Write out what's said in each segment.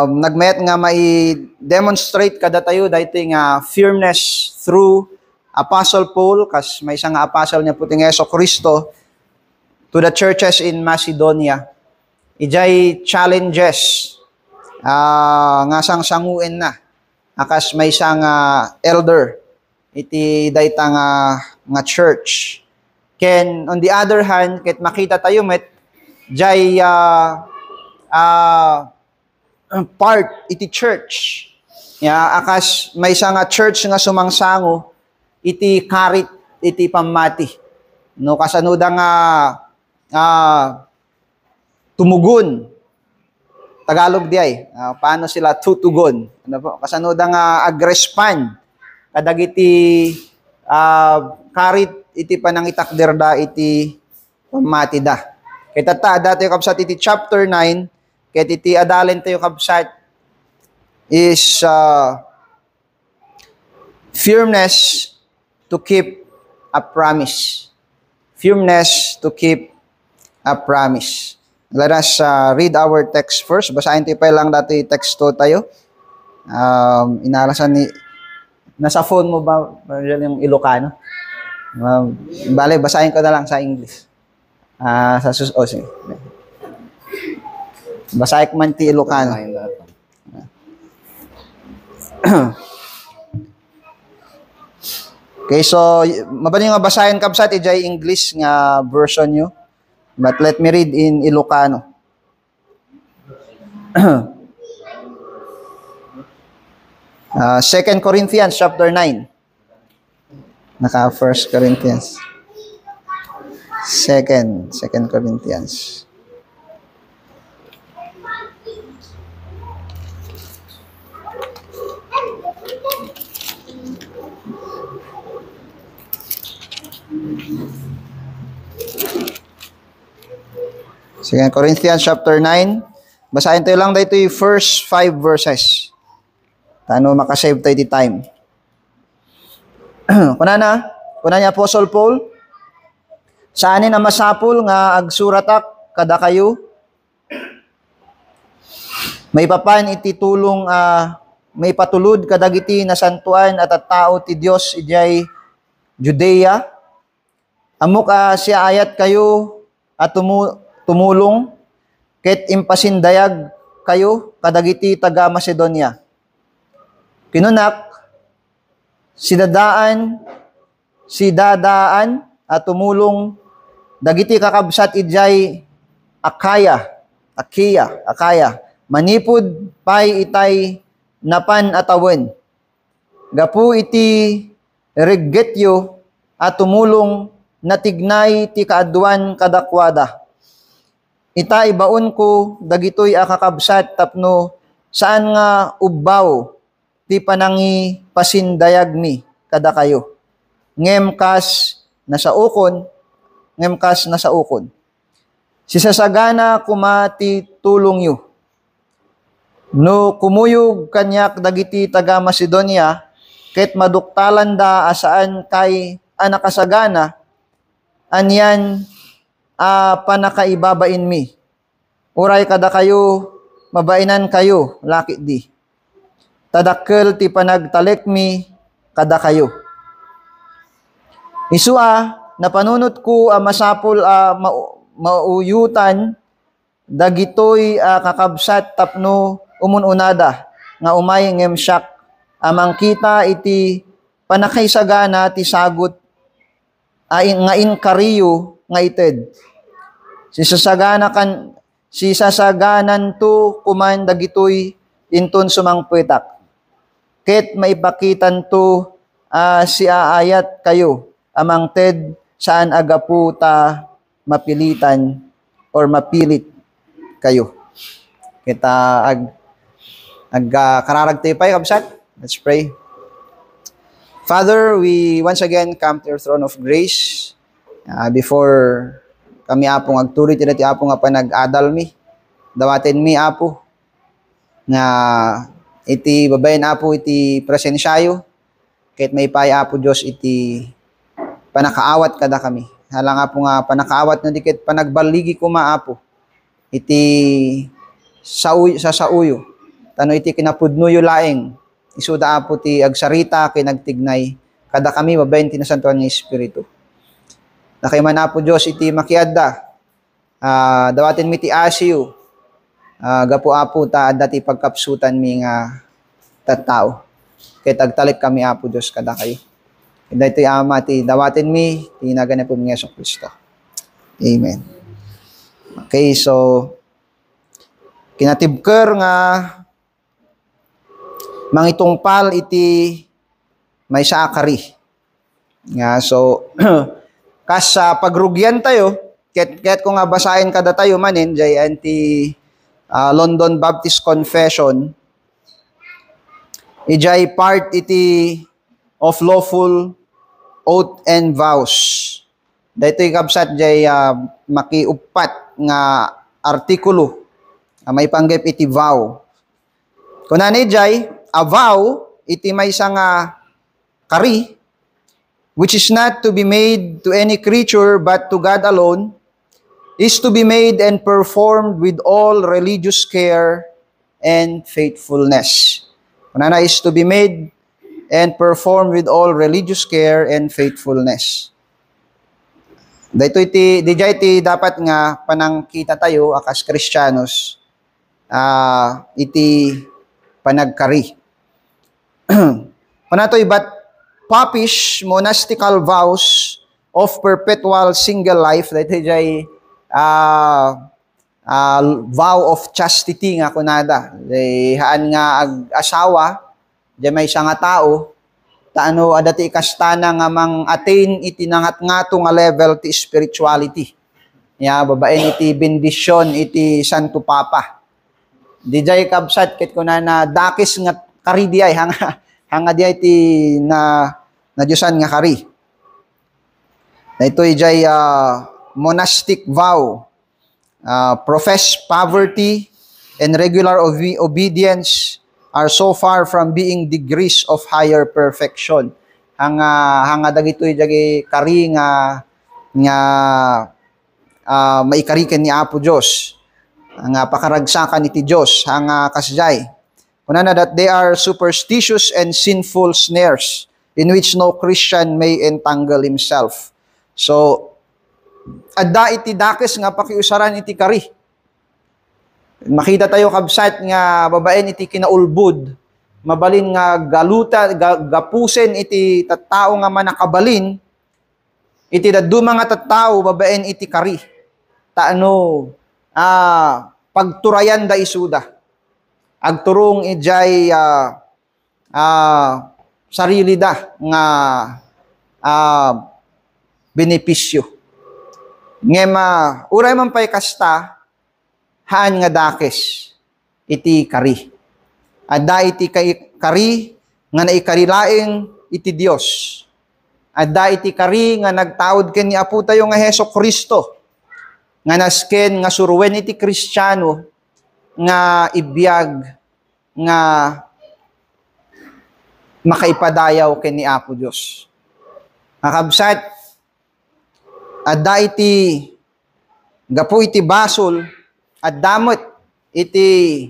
Nagmayat nga mai-demonstrate kada tayo dahito nga firmness through Apostle Paul, kas may isang apostle niya puting Yeso Kristo to the churches in Macedonia. Ijay challenges nga sang sanguin na. Akas may isang elder iti dayta nga church. Ken on the other hand, ket makita tayo met jay part iti church. Akas may isang church nga sumangsango iti karit iti pamati. No kasanuda nga tumugon. Tagalog di ay. Paano sila tutugon? Ano po? Kasanuda nga agrespond. Kadag iti karit iti panangitakderda iti pamati da. Kita ta dati kapsat iti chapter 9 ket iti adalen tayo kabsat is firmness to keep a promise. Firmness to keep a promise. Let us read our text first. Basahin tayo pa lang dati teksto tayo. Inalasan ni nasa phone mo ba yung Ilocano? Bale, basahin ko na lang sa English. Sige. Basahin ko man ti Ilocano. Okay, so mabali nga basahin kabsat ijay English nga version nyo. But let me read in Ilocano. 2 Corinthians chapter 9. Naka 1 Corinthians. 2 Corinthians. Second Corinthians chapter 9. Basahin tayo lang dito yung first 5 verses. Tano makasave tayo di time. Kuna niya Apostle Paul, saanin na masapul nga agsuratak kada kayo, may papan iti tulong may patulod kadagiti na santuan at tao ti Dios ijay Judea. Amok siya ayat kayo at tumulong ket impasindayag kayo kadagiti taga Macedonia. Kinunak si dadaan at tumulong dagiti kakabsat ijay Akaya. Manipud pay itay napan atawen. Gapu iti reggetyo at tumulong natignay ti kaaduan kadakwada. Ita ibaon ko dagitoy kakabsat tapno saan nga ubbaw ti panangi pasindayag mi kada kayo. Ngemkas nasa ukon. Sisasagana kumati tulong yu. No kumuyog kanyak dagiti taga Macedonia, ket maduktalan da asaan kay anakasagana, anyan panakaibabain mi. Uray kada kayo, mabainan kayo, lakit di. Tadakkel ti panagtalek mi kada kayo. Isua, napanunot ko masapul mauyutan dagitoy kakabsat tapno umununada nga umay ngemsyak amang kita iti panakaisagana ti sagot nga inkariyo nga ited. Sisasaganan to kuman dagitoy inton sumangpetak. Ket maipakitan to si aayat kayo amang ted saan agapu ta mapilitan or mapilit kayo. Kita kararag tayo pa kabsat. Let's pray. Father, we once again come to your throne of grace before kami apong agtuloy ti apo nga panag-adal mi. Dawaten mi apo nga iti babayan apo iti presensyayo ket may pay apo Dios iti panakaawat kada kami. Hala nga po nga panakaawat na dikit panagbaligi ko maapo iti sa sauyo tano iti kinapudnuyo laeng, isuda apo ti agsarita, kinagtignay, kada kami mabayin tinasantuan ng Espiritu. Na kay man apo Diyos iti makiadda, dawatin mi ti asiyo, gapu apo ta dati pagkapsutan mi nga tattao. Kay tagtalik kami apo Diyos kada kayo. Kaya ito'y ama ti dawatin mi, tinaganap po ng Yeso Kristo. Amen. Okay, so kinatibker nga mangitungpal iti may saakari. Nga, so, kas sa pagrugyan tayo, kaya't kung nga basahin kada tayo manin, jay anti London Baptist Confession, ijay part iti of lawful oath and vows. Dito ikabsat jay makiupat nga artikulo, may panggap iti vow. Kunan jay, a vow, iti may isang kari, which is not to be made to any creature but to God alone, is to be made and performed with all religious care and faithfulness. Kunana is to be made and performed with all religious care and faithfulness. Dito iti dapat nga panangkita tayo akas Kristiyanos, iti panagkari. Panatoy, but popish monastical vows of perpetual single life, dito jay vow of chastity nga kunada. Haan nga ag-asawa, jay may isang nga tao, taano adati ikastana nga mang attain iti nangat-ngato nga level ti spirituality. Babaen iti bendisyon iti Santo Papa. Di jay kabsat ket kunana dakis nga kari diay hanga diay ti na Diyosan nga kari. Na ito'y jay monastic vow, profess poverty and regular obedience are so far from being degrees of higher perfection. Hanga dagitoy jay kari nga maikariken ni Apo Diyos. Nga pakaragsakan iti Diyos, hanga kasjay. Kunana that they are superstitious and sinful snares in which no Christian may entangle himself. So, adda iti dakes nga pakiusaran iti kari. Makita tayo kabsat nga babaen iti kinaulbud, mabalin nga gapusen iti tattao nga manakabalin, iti daddu mga tattao babaen iti kari. Taano, pagturayan da isuda. Agturong ijay sarili da nga benepisyo. Ngema, uray man pa'y kasta, haan nga dakes, iti kari. Adda iti kari, nga naikarilaing iti Diyos. Adda iti kari, nga nagtawad ken ni Apo tayo nga Heso Kristo. Nga nasken, nga suruwen iti Kristiyano, nga ibiyag, nga makaipadayaw ken ni Apo Diyos. Nakabsat, adda iti gapu iti basol, at damot iti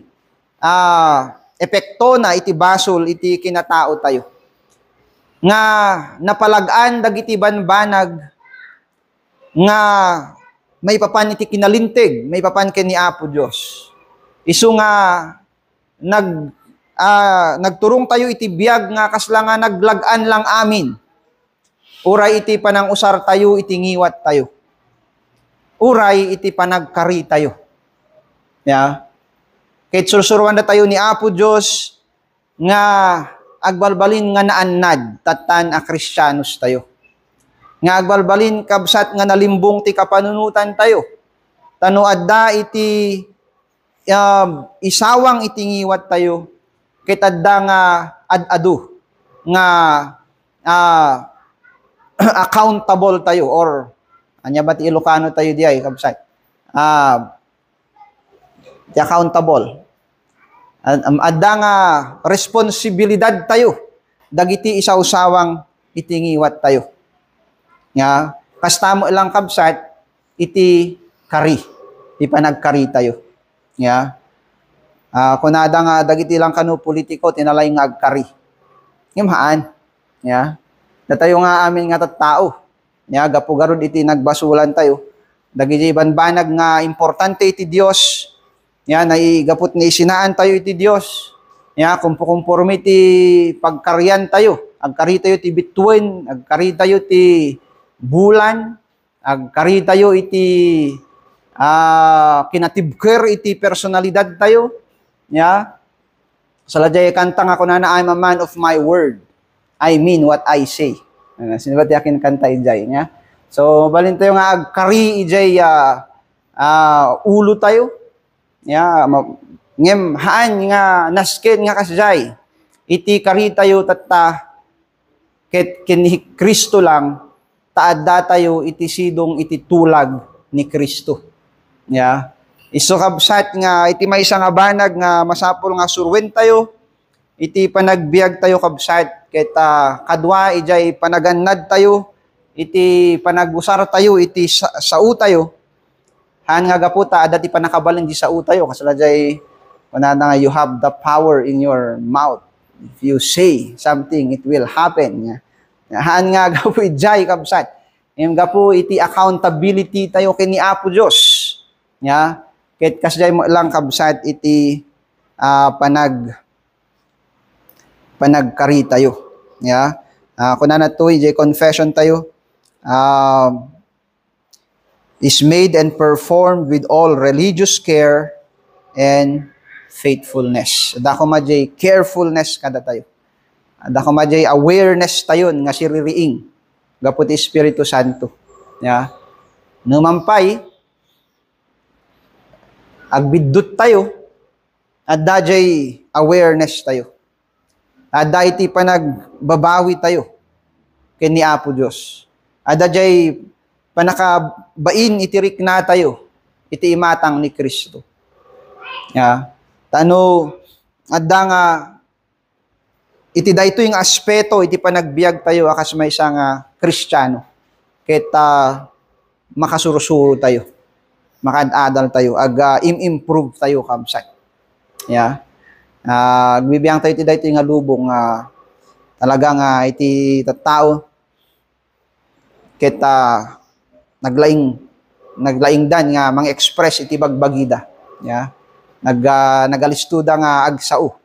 epekto na iti basol iti kinatao tayo. Nga napalagaan dagiti banbanag nga may papan iti kinalintig, may papan ken ni Apo Diyos. Isu nga nagturong tayo iti biyag nga kasla nga naglagan lang amin. Uray iti panangusar tayo, iti ngiwat tayo. Uray iti panagkari tayo. Kahit sursuruan na tayo ni Apo Diyos, nga agbalbalin nga naannad, tatan a Kristiyanos tayo. Nga agbalbalin kabsat nga nalimbong ti kapanunutan tayo. Tano adda iti isawang iti ngiwat tayo, kahit adda nga ad-adu, nga accountable tayo, or anya ba ti Ilocano tayo diay kabsat, ti accountable, adda nga responsibilidad tayo dagiti isaw-sawang itingiwat tayo nga kastamo ilang kabsat iti kari, iti panagkari tayo nga Kunada nga dagiti lang kanu politiko tinalay nga agkari. Ngimhaan. Ya. Datayo nga amin nga tattao. Ya, gapugarod iti nagbasulan tayo. Dagiti banbanag nga importante iti Dios. Ya, naigapot ni isinaan tayo iti Dios. Ya, kumpukumpurmi ti pagkaryan tayo. Agkari tayo ti bituin, agkari tayo ti bulan, agkari tayo iti kinatibker iti personalidad tayo. Ya. Salajay kanta nga kunana, I'm a man of my word. I mean what I say. Sino ba tiyakin kanta ijay niya? So, balin tayo nga agkari ijay ulo tayo. Ya, ngem haan nga nasken nga kasjay. Iti kari tayo tatta ket ken Kristo lang taadda tayo iti sidong iti tulag ni Kristo. Ya. Isu kabsat nga iti maysa nga banag nga masapol nga surwen tayo. Iti panagbiag tayo kabsat ket kadwa ijay panagannad tayo. Iti panagusar tayo iti sao tayo. Han nga gaputa adati panakabalin di sao tayo kasalajay kunana nga you have the power in your mouth. If you say something, it will happen. Han nga gapu ijay kabsat. Yung gapu iti accountability tayo kini Apo Dios. Ya. Ket kasjay mo lang kabsat iti panagkari tayo. Ya. Kunana to ijay confession tayo. Is made and performed with all religious care and faithfulness. Dako majay carefulness kada tayo. Dako majay awareness tayon nga siririing gapot Espiritu Santo. Ya. Numampay agbiddut tayo at dajay awareness tayo. Adda iti panagbabawi tayo ken ni Apo Dios. Adda jay panakabain itirik na tayo iti imatang ni Kristo. Ya. Tano adda nga iti daytoy nga aspeto iti panagbiag tayo akas maysa nga Kristiyano. Ket makasurusuro tayo. Makadadal tayo improve tayo kabsat. Ya. Gbibiyang tayo iti daytoy nga lubong talaga nga iti tattao ket naglaing dan nga mang-express iti bagbagida. Ya. Nagalistuda nga agsao.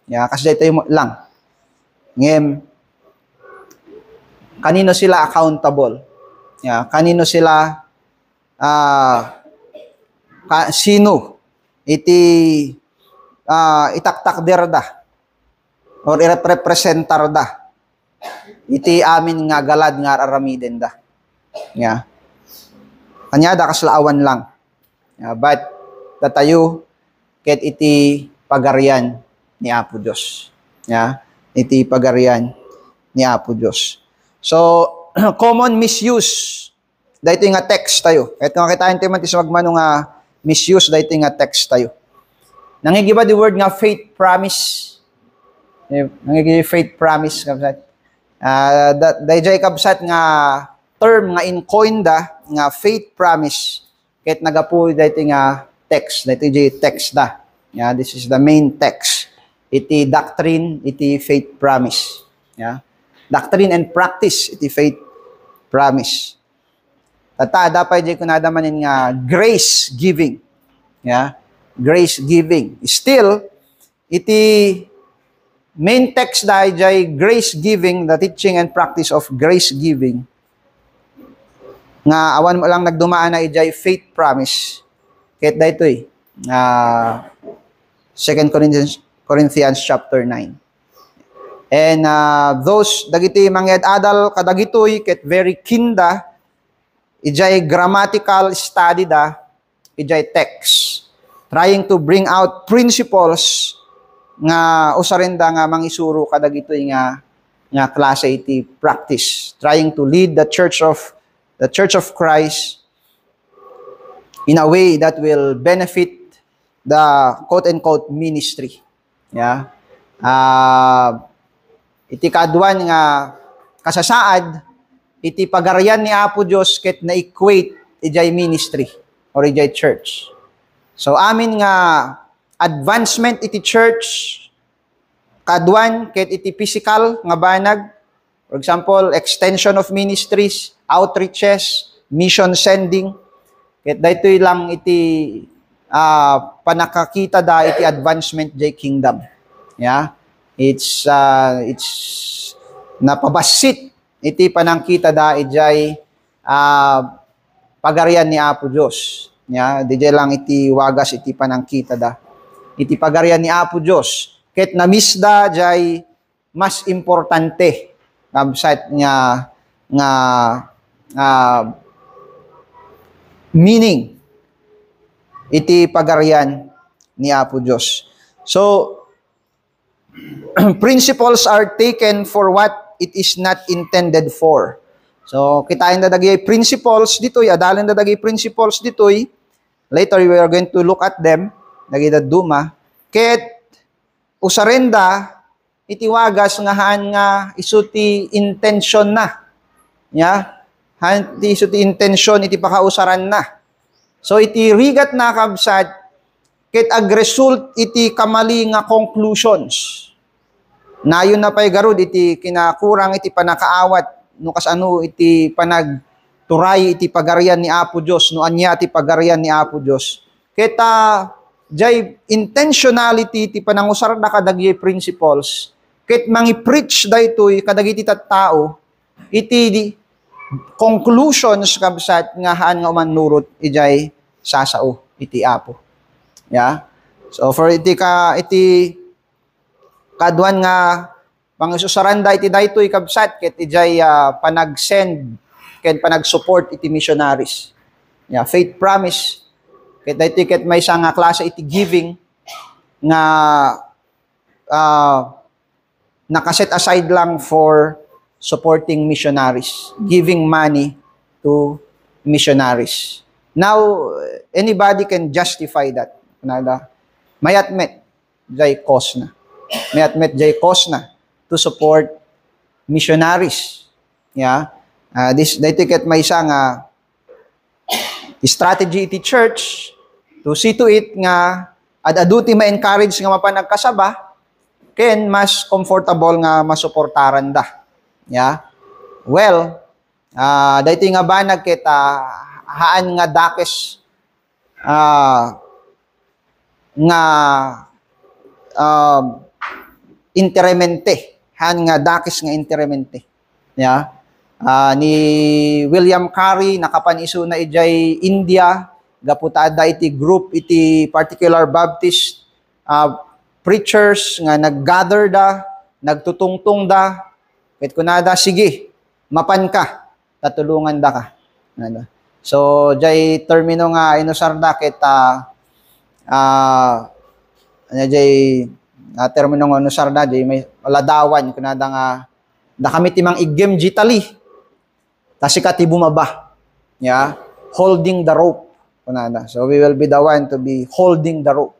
Ya, kasi tayo lang. Ngem kanino sila accountable? Ya, kanino sila sino iti itaktakder da or irepresentar da iti amin nga galad nga aramiden da. Ya. Kanya da kaslaawan lang. Ya, but datayo ket iti pagarian ni Apo Dios. Ya, iti pagarian ni Apo Dios. So, common misuse dayto nga text tayo. Ito nga kitain tayo man ti magmano nga misuse dayto nga text tayo. Nangigiba the word nga faith promise. Nangigiba faith promise kabsat. Dayjay kabsat nga term nga incoinda nga faith promise ket nagapu dayto nga text. Dito yung text da. Yeah, this is the main text. Iti doctrine, iti faith promise. Yeah. Doctrine and practice, iti faith promise. Tata, dapat di ko nadamanin nga grace giving. Yeah. Grace giving. Still, iti main text da jay grace giving, the teaching and practice of grace giving. Nga awan mo lang nagdumaan na ijay faith promise. Ket daytoy 2 Corinthians chapter 9. And those dagiti mangyad adal kadagitoy ket very kinda ijay grammatical study da ijay text trying to bring out principles nga usarenda nga mangisuro kadagitoy nga klase iti practice trying to lead the church of Christ in a way that will benefit the quote-unquote ministry. Yeah. Iti kadwan nga kasasaad, iti pagarian ni Apo Dios ket na-equate ijay ministry or ijay church. So amin nga advancement iti church, kaduan ket iti physical nga banag. For example, extension of ministries, outreaches, mission sending. Ket daytoy lang iti panakakita da iti advancement jay kingdom. Yeah. It's napabasit iti panangkita da ijay pagarian ni Apo Dios. Yeah, DJ lang iti wagas iti panangkita da. Iti pagarian ni Apo Dios. Ket namisda jay mas importante kabsat nga meaning iti pagarian ni Apo Dios. So principles are taken for what it is not intended for. So kitain da dagay principles ditoy, adalan da dagay principles ditoy. Later we are going to look at them dagay da duma. Ket usarenda iti wagas nga haan nga isuti intention na. Ya, haan isuti intention iti pakausaran na. So iti rigat na kabsat ket ag result iti kamali nga conclusions. Nayon na pay garud iti kinakurang iti panakaawat no kasano iti panagturay iti pagarian ni Apo Dios no anya iti pagarian ni Apo Dios. Ket jay intentionality iti panangusar na kadagiti principles ket mangi-preach daytoy kadagiti tattao iti conclusions kabsat nga haan nga umanurot ijay sasao iti Apo. Yeah. So for iti kaduan nga pangususaranda iti daytoy kabsat ket ijay panag-send ket panag-support iti missionaries. Yeah, faith promise ket daytoy ket may nga klase iti giving nga nakaset aside lang for supporting missionaries, giving money to missionaries. Now, anybody can justify that. Mayat met jay cause na. Mayat met jay cause na to support missionaries. Yeah. Dito ket may nga strategy iti church to see to it nga adu ti ma-encourage nga mapanagkasaba ken mas comfortable nga masuportaran da. Yeah. Well, dito nga banag ket haan nga dakes nga interemente. Han nga dakes nga interemente. Yeah. Ni William Carey nakapaniso na ijay India gaputada iti group iti particular Baptist preachers nga naggather da, nagtutungtong da. Ket kunada sige, mapan ka, tatulungan da ka. So jay termino nga inusar da ket jay termino nga inusar da jay may ladawan kunada nga da kami timang igem jitali. Kasi kati bumaba. Yeah, holding the rope kunada. So we will be the one to be holding the rope.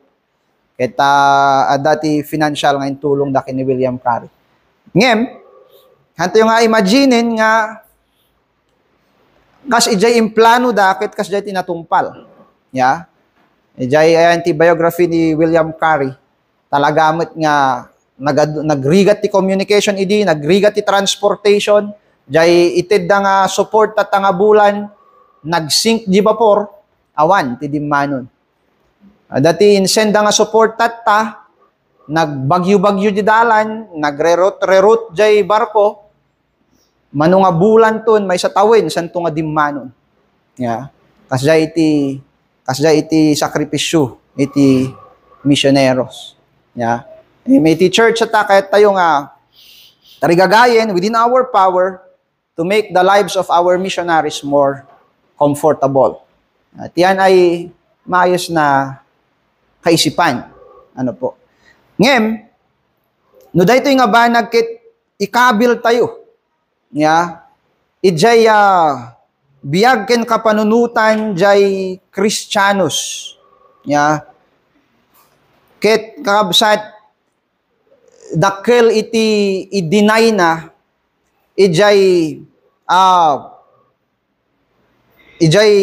Ket adati financial nga intulong da kini William Carey. Ngem hanto yung nga imaginin nga kas ijay implano dakit kas ijay tinatumpal. Yeah. Ijay ayan ti biography ni William Carey. Talagamit nga nagrigat ti communication idi, nagrigat ti transportation, jay itid da nga support at nga bulan, nagsink di vapor, awan ti dimmanon. Dati insend da nga support tatta, nagbagyo-bagyo di dalan, nagre-route jay barko, mano nga bulan ton may sa tawin santo nga dimmanon. Yeah. Kasya iti sakripisyo iti missioneros. Yeah. May iti church ata kahit tayo nga tarigagayen within our power to make the lives of our missionaries more comfortable. At yan ay maayos na kaisipan. Ano po? Ngem, no daytoy nga ba nagkit ikabil tayo. Yeah. Ijay biyag ken kapanunutan jay Kristiyanos. Yeah. Ket kakabsat dakkel iti i-deny na ijay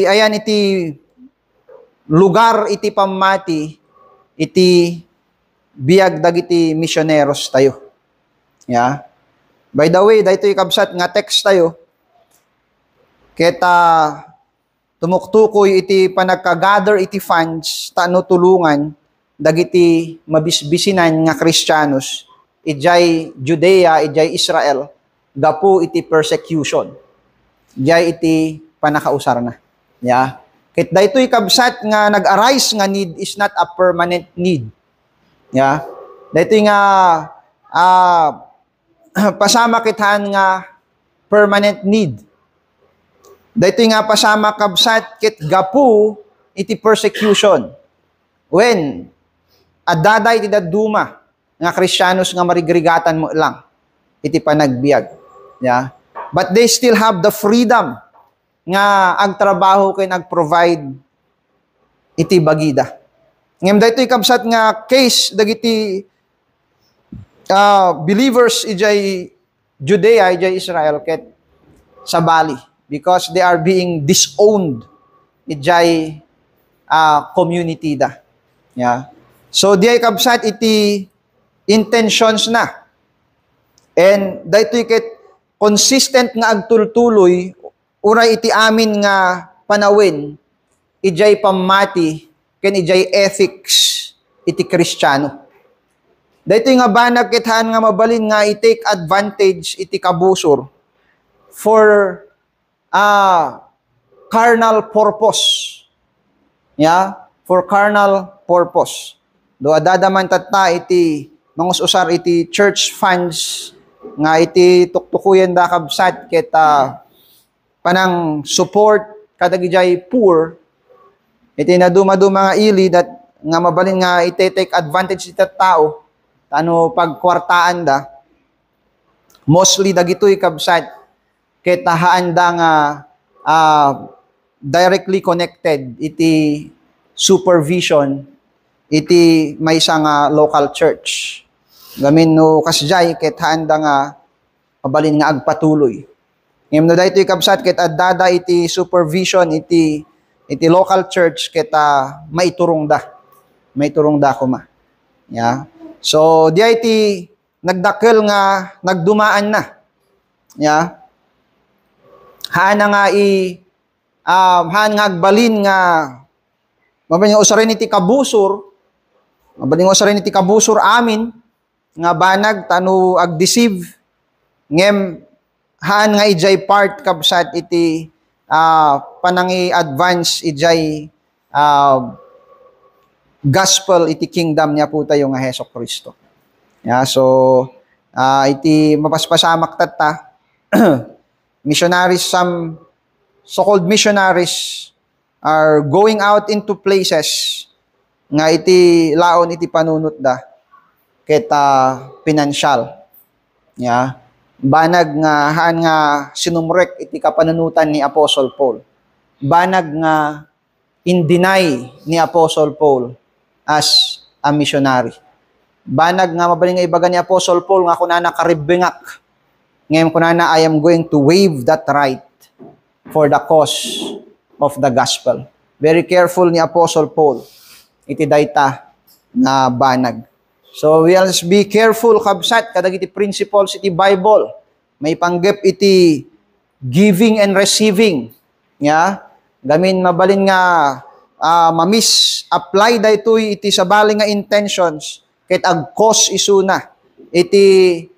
ayan iti lugar iti pamati iti biag dagiti misyoneros tayo. Yeah. By the way, daytoy kabsat nga text tayo. Kita tumuktukoy iti panagka-gather iti funds tano tulungan dagiti mabisbisinan nga Kristiyanos ijay Judea, ijay Israel gapu iti persecution. Ijay iti panakausar na. Yeah. Ket daytoy kabsat nga nag-arise nga need is not a permanent need. Yeah. Daytoy nga pasama kithan nga permanent need. Daytoy nga pasama kabsat ket gapu iti persecution. When addaday iti daduma nga Kristiyanos nga marigrigatan mo lang iti panagbiag. Yeah. But they still have the freedom nga agtrabaho kay nagprovide iti bagida. Ngem daytoy kabsat nga case dagiti believers ijay Judea, ijay Israel ket sa bali because they are being disowned ijay community da. Yeah. So diay kabsat iti intentions na. And daytoy ket consistent nga agtultuloy uray iti amin nga panawin ijay pamati ken ijay ethics iti Kristiyano. Daytoy nga banag kithan nga mabalin nga i-take advantage iti kabusor for carnal purpose. Yeah, for carnal purpose. Do adadaman tatta iti mangus-usar iti church funds nga iti tuktukuyen da kabsat ket panang support kadagijay poor iti naduma-duma nga ili that nga mabalin nga ite-take advantage iti tao ano pagkwartaan da mostly dagitoy kabsat ket haanda nga directly connected iti supervision iti maysa nga local church. Gamin no kasjay ket haanda nga mabalin nga agpatuloy. Ngem no daytoy kabsat ket addada iti supervision iti local church ket maiturong da. Maiturong da kuma. Yeah. So di iti nagdakkel nga nagdumaan na. Yeah. Haan nga haan nga agbalin nga mabalin nga usarin iti kabusor. Mabalin nga usarin iti kabusor amin nga banag tano ag-deceive ngem haan nga ijay part kabsat iti panangi advance ijay gospel iti kingdom niya po tayo nga Hesus Kristo. Yeah, so iti mapaspasamak tatta missionaries, some so-called missionaries are going out into places nga iti laon iti panunot da ket financial. Yeah. Banag nga haan nga sinumrek iti kapanunutan ni Apostle Paul. Banag nga in-deny ni Apostle Paul as a missionary. Banag nga mabaling nga ibaga ni Apostle Paul nga kunana karibingak. Ngayon kunana I am going to waive that right for the cause of the gospel. Very careful ni Apostle Paul iti dayta na banag. So we must be careful kabsat kadagiti principles iti Bible. May panggep iti giving and receiving. Yeah? Gamin mabalin nga apply daytoy iti sabali nga intentions ket ag-cause isuna iti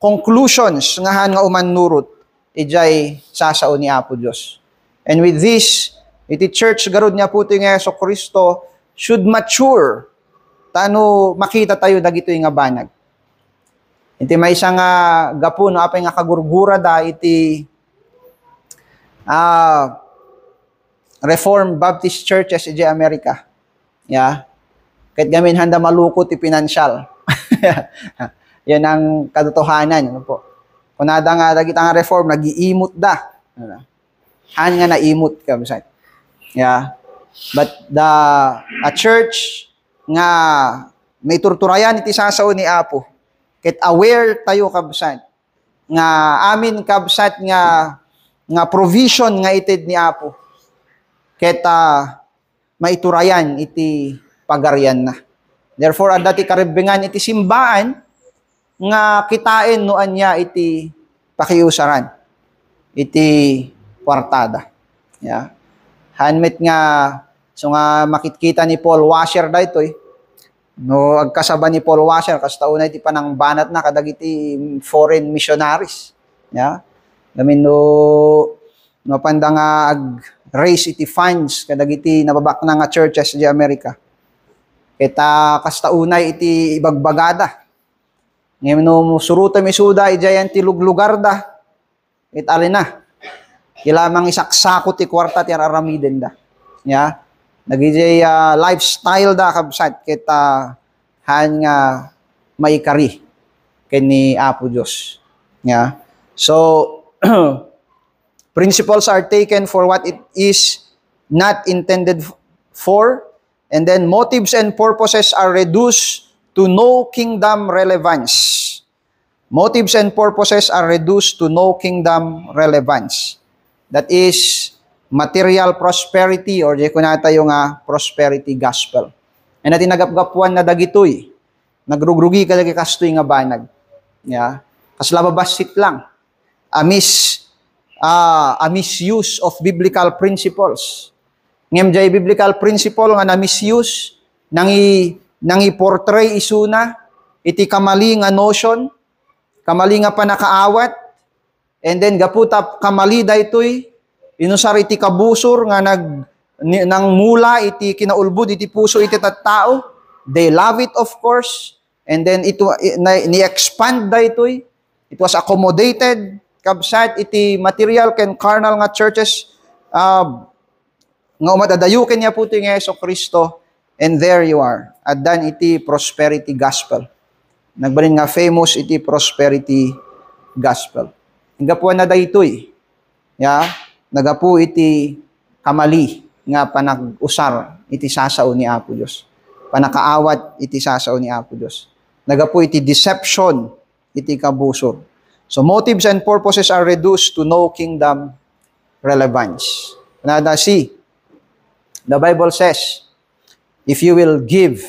conclusions nga umannurot ijay sasao ni Apo Dios. And with this, iti church garud niya puti nga Hesus Kristo should mature tano makita tayo dagitoy nga banag. Iti maysa nga gapu no apay nga kagurgura da iti Reformed Baptist Churches iti America. Yeah. Ket gamin handa malukot ti financial. Yan ang katotohanan, ano po. Kunada nga dagita nga reform nagiimot da. Han nga naimot ka bisay. Yeah. But a church nga may turturayan iti sasao ni Apo. Ket aware tayo kabsat nga amin kabsat nga provision nga ited ni Apo. Ket maiturayan iti pagarian na. Therefore, adati karibingan iti simbaan, nga kitain noan niya iti pakiusaran, iti kwartada. Yeah. Hanmet nga, so nga makikita ni Paul Washer da ito no, agkasaba ni Paul Washer, kastauna iti panang banat na kadagiti foreign missionaries. Yeah. Gamin no panda nga ag-raise iti funds kadagiti nababak na nga churches di Amerika. Kita kastaunay iti ibagbagada. Ngayon no suruta misuda ijayan ti luglugar da. It alina. Ilamang isaksako ti kwarta ti aramiden da. Ya. Nagijay lifestyle da kabsat kita han nga maikari ken ni Apo Dios. Ya. So principles are taken for what it is not intended for, and then motives and purposes are reduced to no kingdom relevance. Motives and purposes are reduced to no kingdom relevance. That is material prosperity or di ko na tayo nga prosperity gospel. And natin nagapgapuan na dagitoy. Nagrugrugi ka lagi kastoy nga banag. Yeah. Kaslababasit lang. A misuse of biblical principles. Ngem jay biblical principle nga na misuse nang i-portray isuna iti kamali nga notion, kamali nga panakaawat, and then gaputa kamali daytoy inusar iti kabusor nga nang mula iti kinaulbod iti puso iti tattao. They love it, of course, and then ito ni-expand daytoy. It was accommodated kabsat iti material ken carnal nga churches nga umadadayuken niya po iti nga Yesu Kristo. And there you are. Addan iti prosperity gospel. Nagbalin nga famous iti prosperity gospel. Nagapuan na daytoy. Ya, nagapu iti kamali nga panag-usar iti sasao ni Apo Dios. Panakaawat iti sasao ni Apo Dios. Nagapu iti deception iti kabusor. So motives and purposes are reduced to no kingdom relevance. Nada see. The Bible says, if you will give,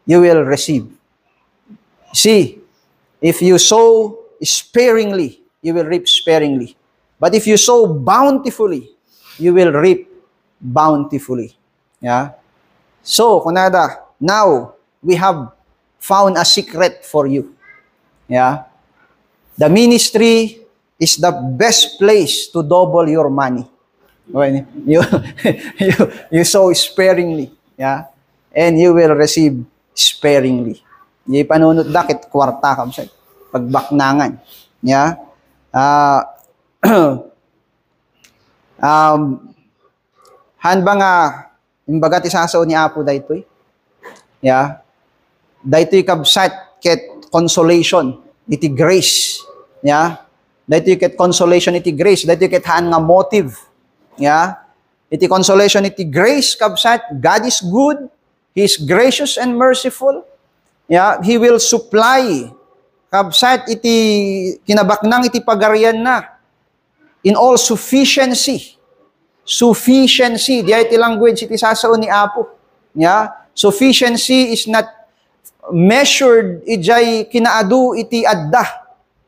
you will receive. See, if you sow sparingly, you will reap sparingly. But if you sow bountifully, you will reap bountifully. Yeah? So, kunada, now, we have found a secret for you. Yeah? The ministry is the best place to double your money. When you sow sparingly. Yeah? And you will receive sparingly. Di panunod dakit kwarta kamsay. Pagbaknangan. Yeah? Han ba nga imbaga ti sasaw ni Apo daytoy? Yeah? Daytoy kabsat ket consolation iti grace. Yeah? Daytoy ket consolation iti grace. Daytoy ket haan nga motive. Yeah? Iti consolation iti grace kabsat, God is good, He is gracious and merciful. Yeah, He will supply kabsat iti kinabaknang iti pagarian na in all sufficiency. Sufficiency, di iti language iti sasao ni Apo. Yeah? Sufficiency is not measured ijay kinaadu iti adda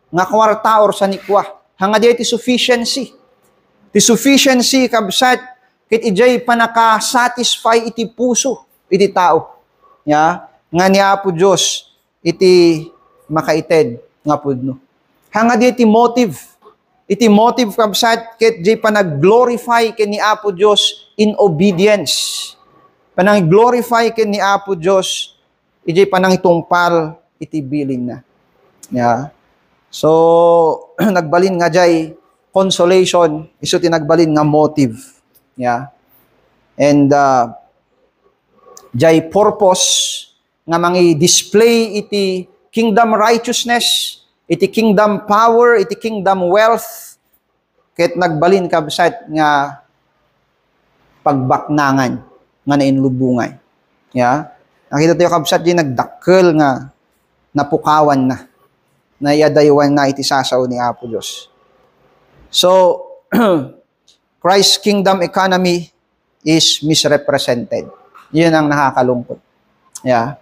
nga kwarta or sanikwa. Hanga di iti sufficiency. Ti sufficiency kabsat ket ijay panaka-satisfy iti puso iti tao. Ya, nga ni Apo Dios iti makaited nga pudno. Hanga di iti motive. Iti motive kabsat ket ijay panag-glorify ken ni Apo Dios in obedience. Panang-glorify ken ni Apo Dios ijay panang itungpal iti bilin na. Ya. So nagbalin nga jay consolation isu tinagbalin nga motive. Yeah. And jay purpose nga mangi-display iti kingdom righteousness, iti kingdom power, iti kingdom wealth, ket nagbalin kabsat nga pagbaknangan nga nainlubungay. Yeah. Nakita tayo kabsat di nagdakkel nga napukawan na iadaywan na iti sasaw ni Apo Dios. So Christ's kingdom economy is misrepresented. Yun ang nakakalungkot. Yeah.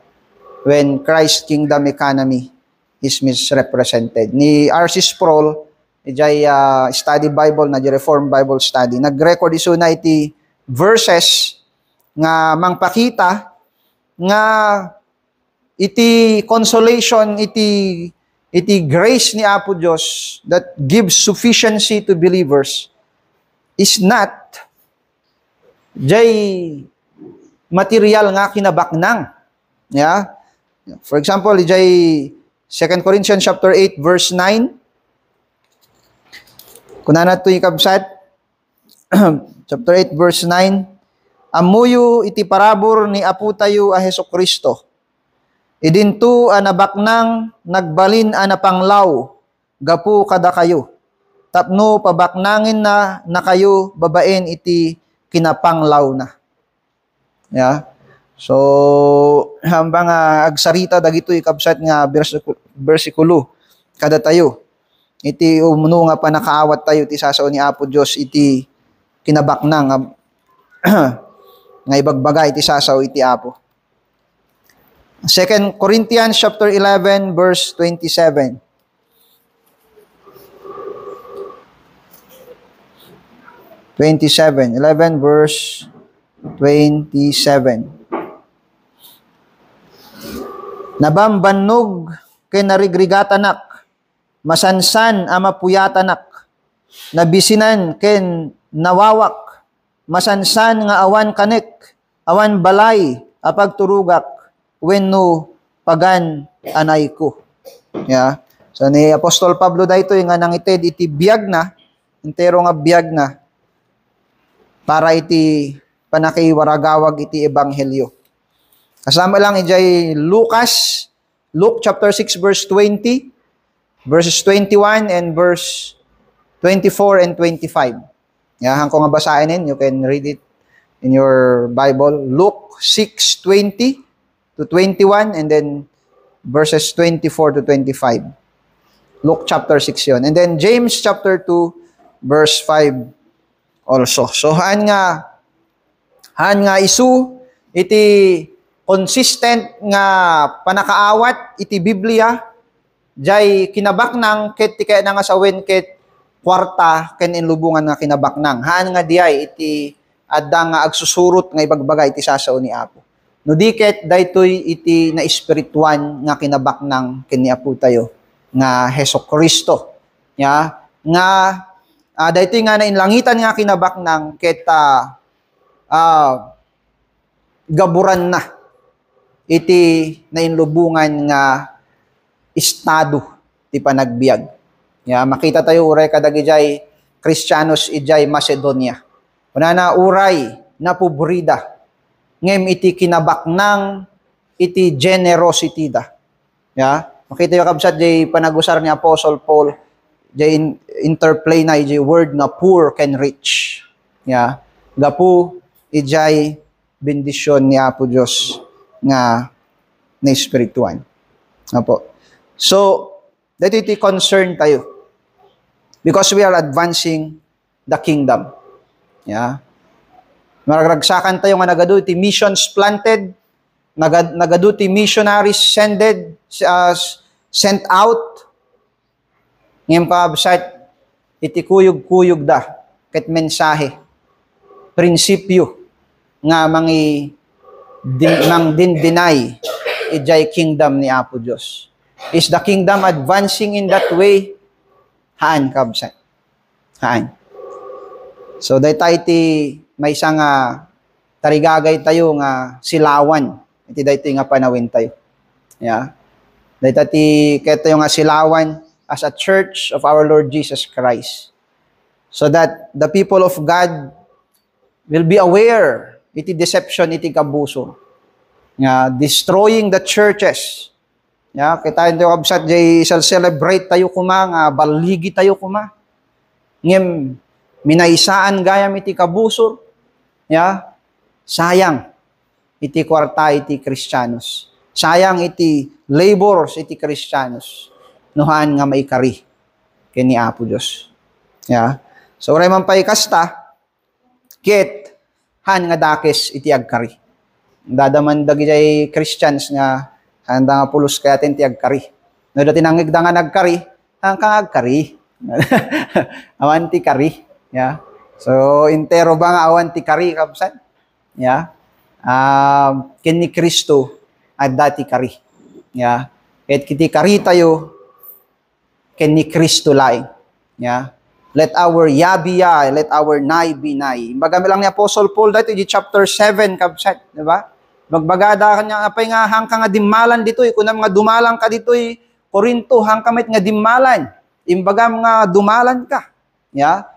When Christ kingdom economy is misrepresented. Ni R.C. Sproul, ijay study Bible na di Reformed Bible Study. Nag-record iso na iti verses nga mangpakita nga iti consolation, iti grace ni Apo Dios that gives sufficiency to believers is not jay material nga kinabaknang. Yeah? For example, ijay 2 Corinthians chapter 8 verse 9. Kuna na ito ikabsat. Chapter 8 verse 9. Amuyo iti parabor ni Apo tayo a Hesus Kristo. Idinto a nabaknang nagbalin a napanglaw. Gapu kada kayo. Tapno pabaknangin na kayo babaen iti kinapanglaw na. Yeah. So, hambang agsarita dagito ikabsat nga bersikulo kada tayo. Iti umuno nga panakaawat tayo iti sasaw ni Apo Dios iti kinabaknang nga ibagbagay iti sasaw iti Apo. 2 Corinthians chapter 11 verse 27. Verse 27. Nabambannog ken narigrigatanak, masansan a mapuyatanak, nabisinan ken nawawak, masansan nga awan kanek, awan balay, apagturugak, wenno pagan anay ko. Yeah. So ni Apostol Pablo dayto nga nangited iti biyag na, entero nga biyag na, para iti panakiwaragawag iti ebanghelyo. Kasama lang ijay Luke chapter 6 verse 20, verses 21 and verse 24 and 25. Yahan ko nga basahin you can read it in your Bible. Luke 6:20 to 21 and then verses 24 to 25. Luke chapter 6 yun. And then James chapter 2 verse 5 also. So haan nga isu iti consistent nga panakaawat iti Biblia jay kinabaknang ket ti kaya nga sawen ket kwarta ken inlubungan nga kinabaknang. Haan nga diay iti adda nga agsusurot nga ibagbagay iti sasaw ni Apo. No diket daytoy iti na espirituan nga kinabaknang ken ni Apo tayo nga Hesus Kristo. Ya, nga daytoy nga nainlangitan nga kinabaknang ket gaburan na iti nainlubungan nga estado ti panagbiag. Ya, makita tayo uray kadagijay Kristiyanos ijay Macedonia. Kunana uray na pobrida. Ngem iti kinabaknang iti generosity da. Ya, makita yo kabsat jay panagusar ni Apostle Paul jay interplay na ijay word na poor can rich. Ya, gapu ijay bendisyon ni Apo Dios nga na espirituan. Apo. So, dito iti concern tayo. Because we are advancing the kingdom. Yeah. Maragsakan tayo nga nagadu iti missions planted, nagadu iti missionaries sent out. Ngem paabsat iti kuyog-kuyog da ket mensahe. Prinsipyo nga mang deny ijay kingdom ni Apo Dios. Is the kingdom advancing in that way? Haan kabsat. Haan. So daytay ti may isa nga tarigagay tayo nga silawan. Iti daytoy nga panawin tayo. Yeah. Daytay ti ket tayo nga silawan as a church of our Lord Jesus Christ. So that the people of God will be aware iti deception iti kabuso. Nga destroying the churches. Ya, kita tayo kabsat jay celebrate tayo kuma nga baligi tayo kuma. Ngem minaisaan gayam iti kabusor. Ya, sayang iti kwarta iti Kristiyanos. Sayang iti labors iti Kristiyanos. Nuhan nga maikari ken ni Apo Dios. Ya. So ray man paikasta ket han nga dakes iti agkari. Dadaman dagi jay Christians nga handa nga pulos kaya ti agkari. No dati nangigda nga nagkari, ang kang agkari. Awan ti kari. Yeah. So intero ba nga awan ti kari kabsat? Yeah. Ken ni Kristo at dati kari. Yeah. Ket kiti kari tayo ken ni Kristo laing. Yeah. Let our ya be ya, let our nay be nay. Imbaga lang ni Apostle Paul dito di chapter 7 kabsat, di ba? Magbagada kanya apay nga hangka nga dimmalan ditoy kunam nga dumalang ka ditoy Korinto hangka met nga dimmalan. Imbaga nga dumalan ka. Yeah.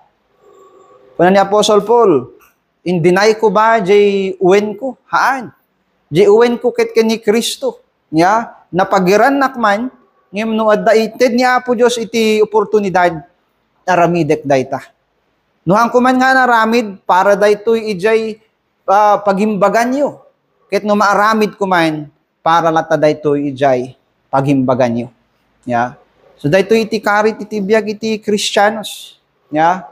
Kunan ni Apostle Paul, in deny ko ba jay uwen ko? Haan? Jay uwen ko ket ken ni Kristo. Yeah. Napagiran nakman ngem no adda ited ni Apo Dios iti oportunidad aramidek dayta. No hangkuman nga naramid para daytoy ijay pagimbagan yo. Ket no maaramid kuman para lata daytoy ijay pagimbagan yo. Yeah. So daytoy iti karit iti biag iti Kristiyanos. Yeah.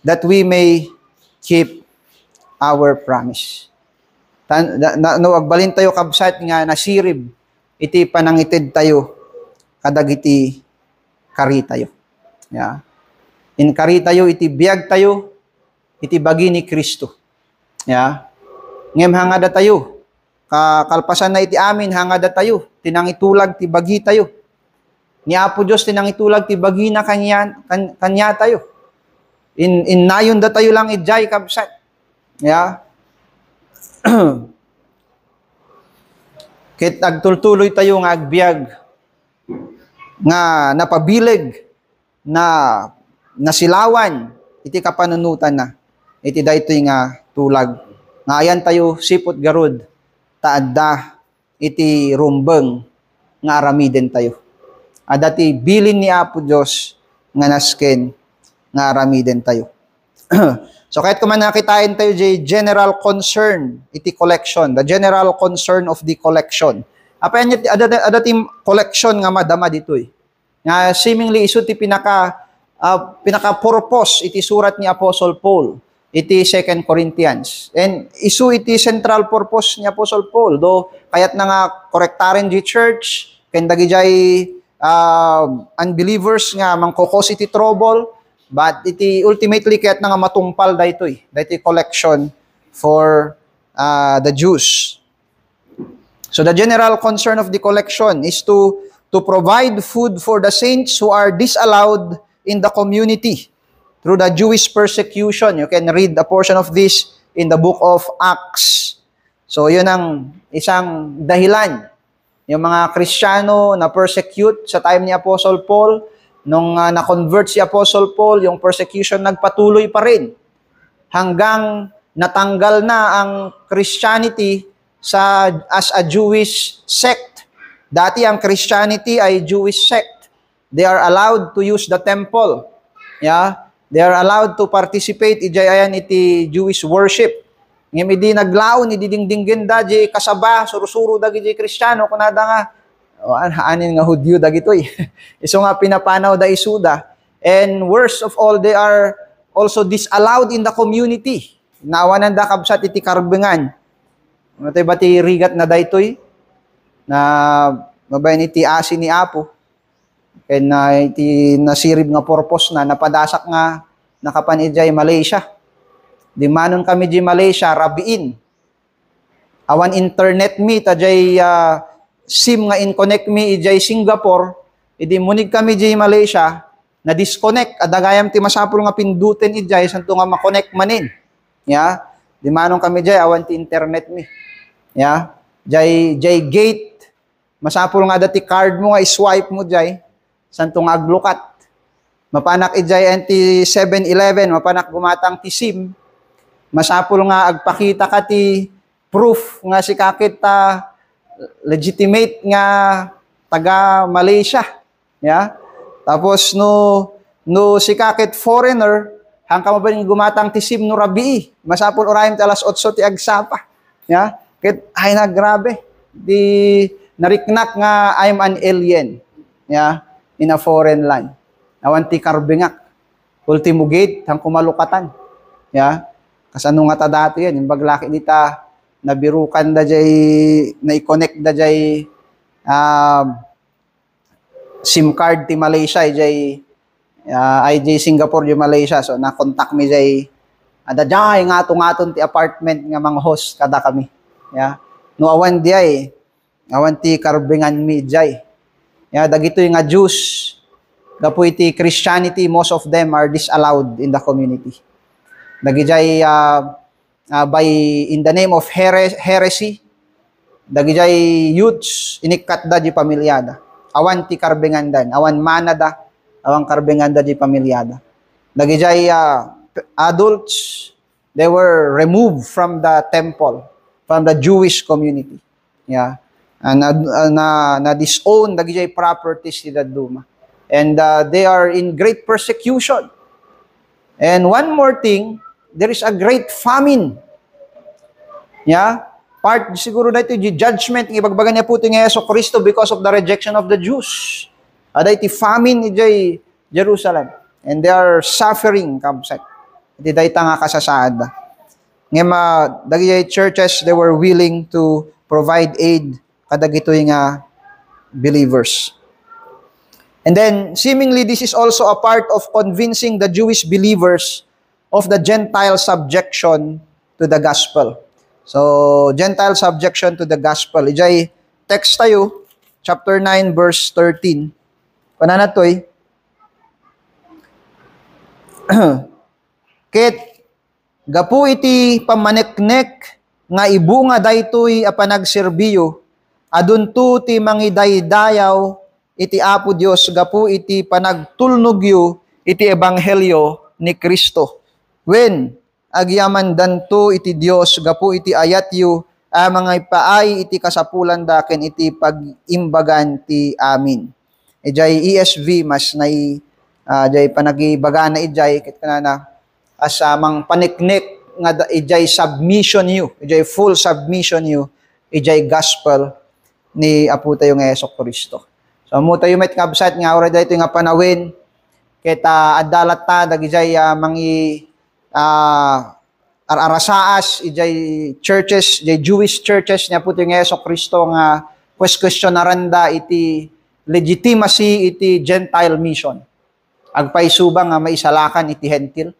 That we may keep our promise. No agbalin tayo kabsat nga nasirib iti panangitid tayo kadag iti kari tayo. Yeah. In kari tayo, iti biag tayo, iti bagi ni Kristo. Yeah. Ngem hangada tayo. Kalpasan na iti amin, hangada tayo. Tinangitulag ti bagi tayo. Ni Apo Diyos, tinangitulag ti bagi na kanya tayo. In nayon da tayo lang ijay kabsat. Yeah. Kit agtultuloy tayo nga agbiag nga napabilig na nasilawan iti kapanunutan na iti daytoy nga tulag nga ayan tayo sipot garud taadda iti rumbeng nga aramiden tayo adati bilin ni Apo Dios nga nasken nga aramiden tayo. So kahit kuman nakitain tayo jay general concern iti collection, the general concern of the collection. Apayan niya adati collection nga madama ditoy nga seemingly isu ti pinaka-purpose iti surat ni Apostle Paul, iti 2 Corinthians. And isu iti central purpose ni Apostle Paul, do kayat na nga korektaren di church, kendagi jay unbelievers nga mangkokos iti trouble, but iti ultimately kayat na nga matumpal daytoy, daytoy collection for the Jews. So the general concern of the collection is to provide food for the saints who are disallowed in the community through the Jewish persecution. You can read a portion of this in the book of Acts. So yun ang isang dahilan. Yung mga Kristiyano na persecute sa time ni Apostle Paul, nung na-convert si Apostle Paul, yung persecution nagpatuloy pa rin hanggang natanggal na ang Christianity as a Jewish sect. Dati ang Christianity ay Jewish sect. They are allowed to use the temple. Yeah? They are allowed to participate ayan iti Jewish worship. Ngem idi naglaon idi dingdinggen da di kasaba surusuro dagi di Kristiyano kunada nga anin nga Hudyo dagitoy. Isu nga pinapanaw da isuda. And worst of all, they are also disallowed in the community. Nawanan da kabsat iti karbengan. Matay ba ti rigat na daytoy na mabayan iti asin ni Apo. And iti nasirib nga purpose na napadasak nga nakapan ijay Malaysia. Di manon kami di Malaysia rabiin. Awan internet mi tajay SIM nga in-connect mi ijay Singapore, idi munig kami di Malaysia na disconnect adagayam ti masapul nga pindutin ijay santo nga ma-connect manin. Ya, di manon kami jay awan ti internet mi. Ya, jay gate masapul nga dati card mo nga i-swipe mo jay santo nga aglukat. Mapanak ijay anti 7-Eleven, mapanak gumatang ti SIM. Masapul nga agpakita ka ti proof nga si kakit legitimate nga taga Malaysia. Yeah? Tapos no si kakit foreigner, hangka mo ba gumatang ti SIM no rabii. Masapul orayim ti alas 8 ti agsapa. Yeah? Kit ay na grabe. Di nariknak nga I'm an alien. Yeah? In a foreign land. Awan ti karbingak. Ultimo gate hang kumalukatan. Yeah? Kasano nga ta dati yan, yung baglaki nita nabirukan da jay, na-connect da jay SIM card ti Malaysia, IJ Singapore di Malaysia. So, na-contact mi jay, ada jay, ngaton ti apartment nga mga host kada kami. Yeah. No awan diay, awan ti karbingan mi jay. Yeah, dagito yung nga Jews, gapu iti Christianity, most of them are disallowed in the community. Dagijay by in the name of heresy, dagijay youths inikat da di pamilyada. Awan ti karbingandan, awan manada, awan karbinganda di pamilyada. Dagijay adults, they were removed from the temple, from the Jewish community. Yeah. Na disown dagijay properties ti daduma. And they are in great persecution. And one more thing, there is a great famine. Yeah? Part siguro dito yung judgment ng ibagbagan niya po ito ng Yeso Cristo because of the rejection of the Jews. Ada iti famine ni Jerusalem. And they are suffering, kabsat. Iti dayta nga kasasaad. Ngayon, dagiti churches, they were willing to provide aid kadagito yung believers. And then, seemingly, this is also a part of convincing the Jewish believers of the Gentile subjection to the gospel. So, Gentile subjection to the gospel. Ijay, text tayo, chapter 9, verse 13. Panana to'y, ket, gapu iti pamaneknek, nga ibu nga daytoy apanagserbiyo, adunto ti mangidaydayaw, iti Apo Dios, gapu iti panagtulnugyo, iti ebanghelyo ni Kristo. When, agyaman danto iti Dios, gapu iti ayatyo, mga ipaay iti kasapulan daken iti pag-imbagan ti amin. Ijay ESV, mas nai, jay panagibaga na ijay, kit kanana, asamang paniknik, nga ijay submission you, ijay full submission you, ijay gospel ni Apo tayo nga Yeso Cristo. So, mo tayo met kabsat nga, ora dito nga panawin, kita adalat ta, dagijay mangi, arasaas, ijay churches, ijay Jewish churches, niya po ito yung Yeso Cristo nga questionaranda iti legitimacy iti Gentile mission. Agpaisu ba nga maisalakan iti hentil?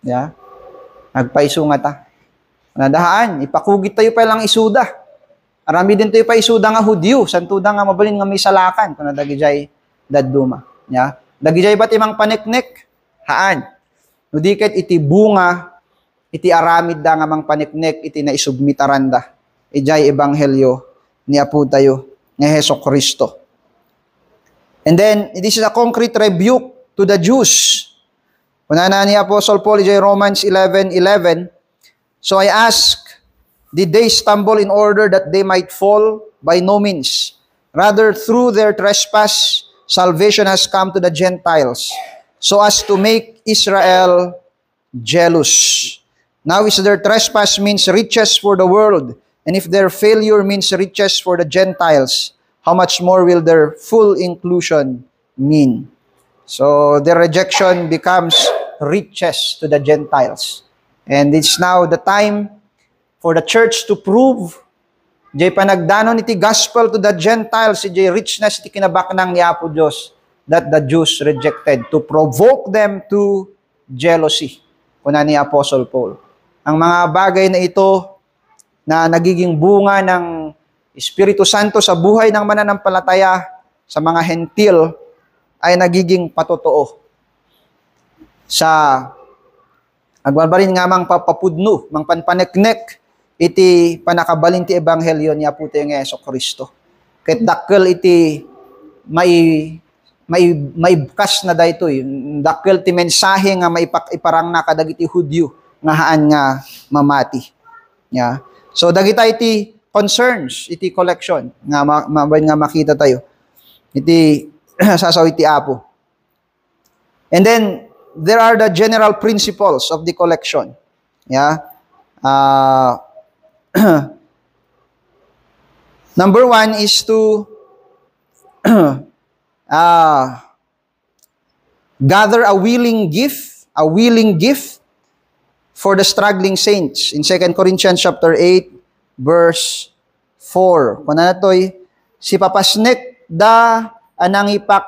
Yeah. Agpaisu nga ta. Nadahaan, ipakugit tayo pa lang isuda. Arami din tayo pa isuda nga Hudyo, santuda nga mabalin nga maisalakan, kung dagijay dadduma. Yeah. Dagijay ba't imang paniknik? Haan. Nudiket iti bunga, iti aramid da nga mang paniknek, iti naisubmitaranda. Ijay ebanghelyo ni Apo tayo, ni Heso Kristo. And then, this is a concrete rebuke to the Jews. Kunana ni Apostle Paul, ijay Romans 11:11, so I ask, did they stumble in order that they might fall? By no means. Rather, through their trespass, salvation has come to the Gentiles, so as to make Israel jealous. Now, if their trespass means riches for the world, and if their failure means riches for the Gentiles, how much more will their full inclusion mean? So, their rejection becomes riches to the Gentiles. And it's now the time for the church to prove jay panagdanon iti gospel to the Gentiles, jay richness iti kinabaknang ni Apo Diyos that the Jews rejected, to provoke them to jealousy. Kuna ni Apostle Paul. Ang mga bagay na ito na nagiging bunga ng Espiritu Santo sa buhay ng mananampalataya sa mga hentil ay nagiging patotoo. Sa agbalbalin nga mang papapudno, mang panpaneknek, iti panakabalin ti ebanghelyo niya po tayo ng Yeso Kristo. Kahit dakkel iti may bukas na dayto, dakkel ti mensahe nga maiparang na kadagiti Hudyo nga haan nga mamati. Yeah. So dagita iti concerns, iti collection nga nga makita tayo. Iti sasaw iti Apo. And then there are the general principles of the collection. Yeah. Number one is to gather a willing gift for the struggling saints. In 2 Corinthians chapter 8, verse 4. Kung na to'y, si papasnek da anang ipak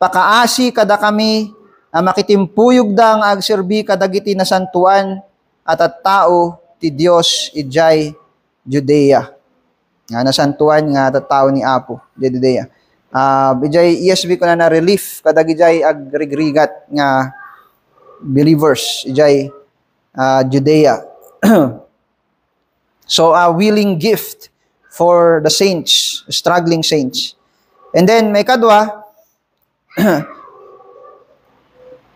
pakaasi kada kami, makitimpuyog da ang agserbi kadagiti na santuan at tao ti Dios ijay Judea. Nga nasantuan nga tao ni Apo, Judea. Ijay ESV ko na relief kadag ijay agrigrigat nga believers ijay Judea. So a willing gift for the saints, struggling saints. And then may kadwa,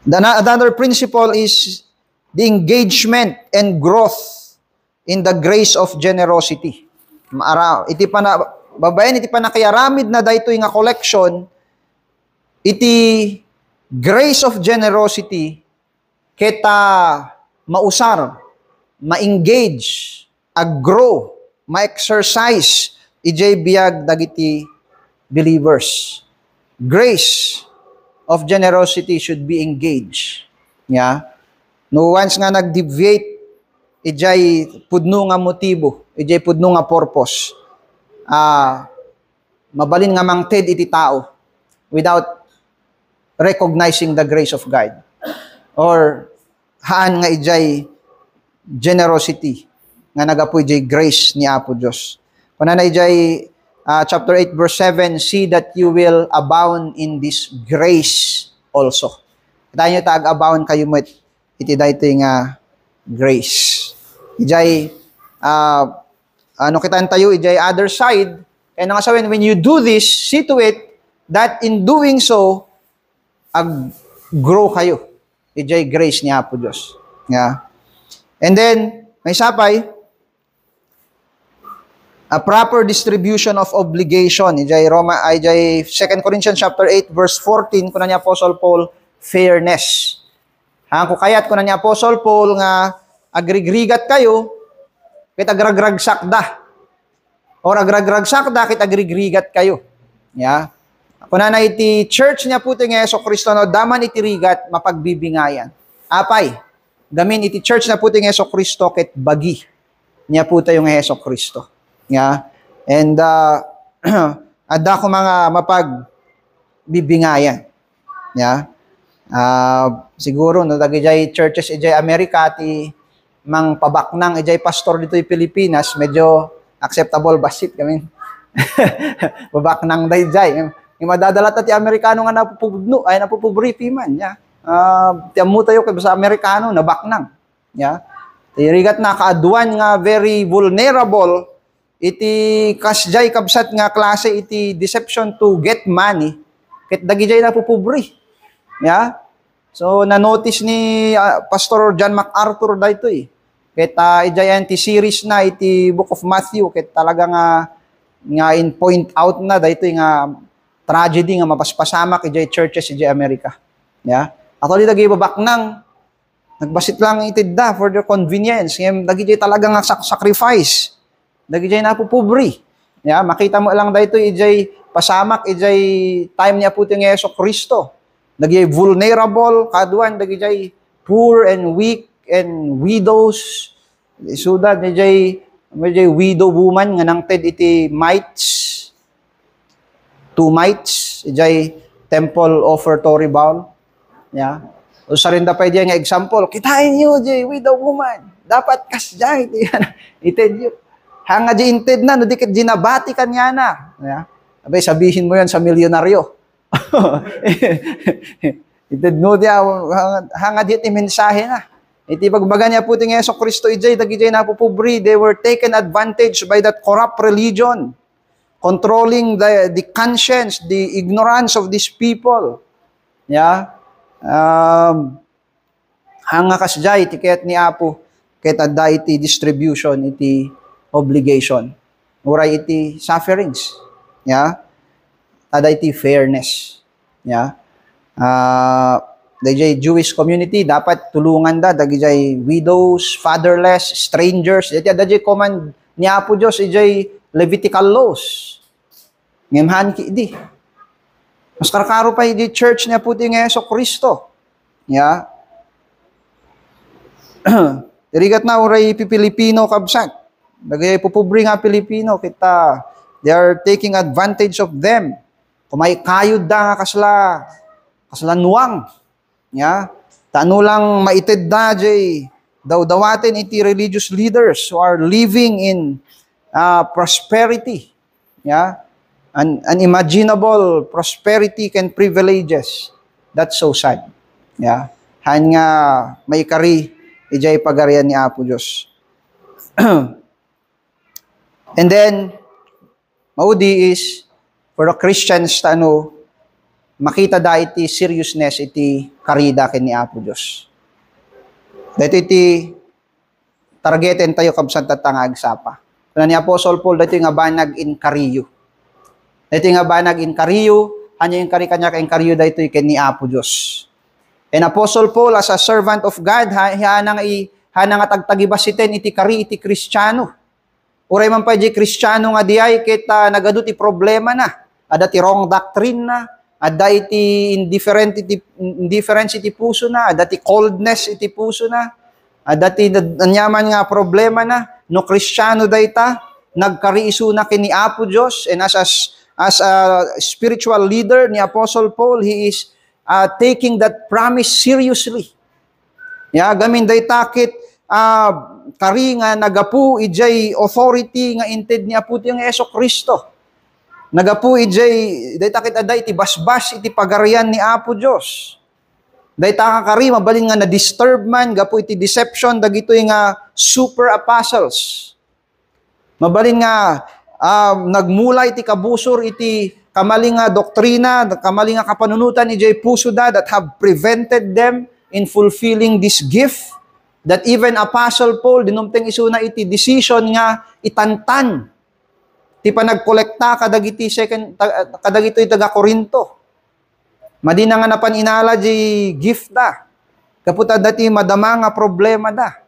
another principle is the engagement and growth in the grace of generosity. Iti pa na babayan iti pa nakayaramid na daytoy nga collection, iti grace of generosity kita mausar, ma-engage, ag-grow, ma-exercise ijay biyag dagiti believers. Grace of generosity should be engaged. Yeah? No once nga nag-deviate, ijay pudno nga motibo, ijay pudno nga purpose. Mabalin nga mangted iti tao without recognizing the grace of God. Or haan nga ijay generosity nga nagapoy ijay grace ni Apo Diyos. Kung na ijay chapter 8 verse 7, see that you will abound in this grace also. Tayo nyo tag-abound kayo mo iti dayto nga grace. Ijay kitaan tayo ijay other side. Kaya nga sabihin, when you do this, see to it that in doing so, grow kayo. Ijay grace ni Apo Diyos. Yeah. And then, may sapay, a proper distribution of obligation. Ijay 2 Corinthians chapter 8 verse 14 kuna ni Apostle Paul, fairness. Kung kayat kuna ni Apostle Paul nga agrigrigat kayo, kit agragragsak da. Or agragragsak da, kit agrigrigat kayo. Yeah. Kuna na iti church niya puti nga Yeso Kristo no, daman iti rigat mapagbibingayan. Apay, gamin iti church na puti nga Yeso Kristo kit bagi niya puti yung Yeso Kristo. Yeah. And ada ko mga mapagbibingayan. Yeah. Siguro no dagijay churches ijay Amerika ti mang pabaknang ijay pastor dito sa Pilipinas, medyo acceptable basit kami. Babaknang dayjay. Yung madadala ti Amerikano nga napupubno ay napupubripi man ya. Tiamu tayo kay sa Amerikano nabaknang. Ya. Tirigat na kaaduan nga very vulnerable iti kasjay kabsat nga klase iti deception to get money ket dagijay napupubri. Ya. So na-notice ni Pastor John MacArthur dayto eh. Ket ijay anti-series na iti Book of Matthew ket talaga nga in point out na dayto nga tragedy nga mapaspasamak ijay churches ijay Amerika. Ya. Ato di dagay babaknang nagbasit lang itidda for their convenience. Ngem dagijay talaga nga sacrifice. Dagijay napupubri. Ya, makita mo lang dayto ijay pasamak ijay time niya puti nga Yeso Kristo. Dagijay vulnerable kaduan dagijay poor and weak and widows. Isuda dagijay widow woman nga nangted iti mites. 2 mites ijay temple offertory bowl. Ya. O sa rin da pa nga example, kitain nyo jay widow woman. Dapat kasjay ited yun. Hanga di inted na, no di kat ginabati kanya na. Yeah. Abay, sabihin mo yan sa milyonaryo. Ited no di, hanga di iti mensahe na. Iti bagbaga niya puti nga Yeso Kristo ijay, dagijay napupubri, they were taken advantage by that corrupt religion, controlling the conscience, the ignorance of these people. Yeah. Hanga kasjay, tiket ni Apo, ket adda iti distribution, iti obligation. Uray iti sufferings. Yeah. Ada iti fairness. Yeah. Dagijay Jewish community, dapat tulungan da. Dagijay widows, fatherless, strangers. Dagijay command ni Apo Diyos, ijay Levitical laws. Ngemhan ki di. Mas karkaro pa ijay church niya puti nga Yeso Kristo. Yeah. Irigat na uray Pilipino kabsat. Dagay pupubri nga Pilipino, kita, they are taking advantage of them. Kumay kayod da nga kaslanwang. Ya, tano lang maited da, jay, daw-dawatin iti religious leaders who are living in prosperity. Ya, unimaginable prosperity and privileges. That's so sad. Ya, han nga may kari, ijay pagarian ni Apo Diyos. And then, maudi is, for the Christians, makita da iti seriousness, iti karida ken ni Apo Diyos. Dito iti targeten tayo kabsat tatangag sapa. Kaya ni Apostle Paul, dito nga banag in kariyo. Dito nga banag in kariyo, hanya yung kanya ken kariyo dito ken ni Apo Diyos. And Apostle Paul, as a servant of God, hanang nga tagtagibasiten iti kari iti Kristiyano. Uray man pa di Kristiyano nga diay kita nagadut ti problema na. Ada ti wrong doctrine na, ada iti indifference iti puso na, ada ti coldness iti puso na, ada ti nanyaman nga problema na. No Kristiyano dayta nagkariiso na kini Apo Dios, and as a spiritual leader ni Apostle Paul, he is taking that promise seriously. Ya, gamin dayta kit kari nga nagapu ijay authority nga inted ni Apo ti nga Hesus Kristo. Nagapu ijay dayta ket aday iti basbas iti pagarian ni Apo Dios. Dayta ka kari mabalin nga na disturb man gapu iti deception dagitoy nga super apostles. Mabalin nga nagmula iti kabusor iti kamaling nga doktrina, kamaling nga kapanunutan ijay puso da that have prevented them in fulfilling this gift. That even Apostle Paul, dinumteng isuna iti decision nga itantan. Ti panagkolekta kadagito'y taga Korinto. Madina nga napan inala di gift da. Kaputa dati madama nga problema da.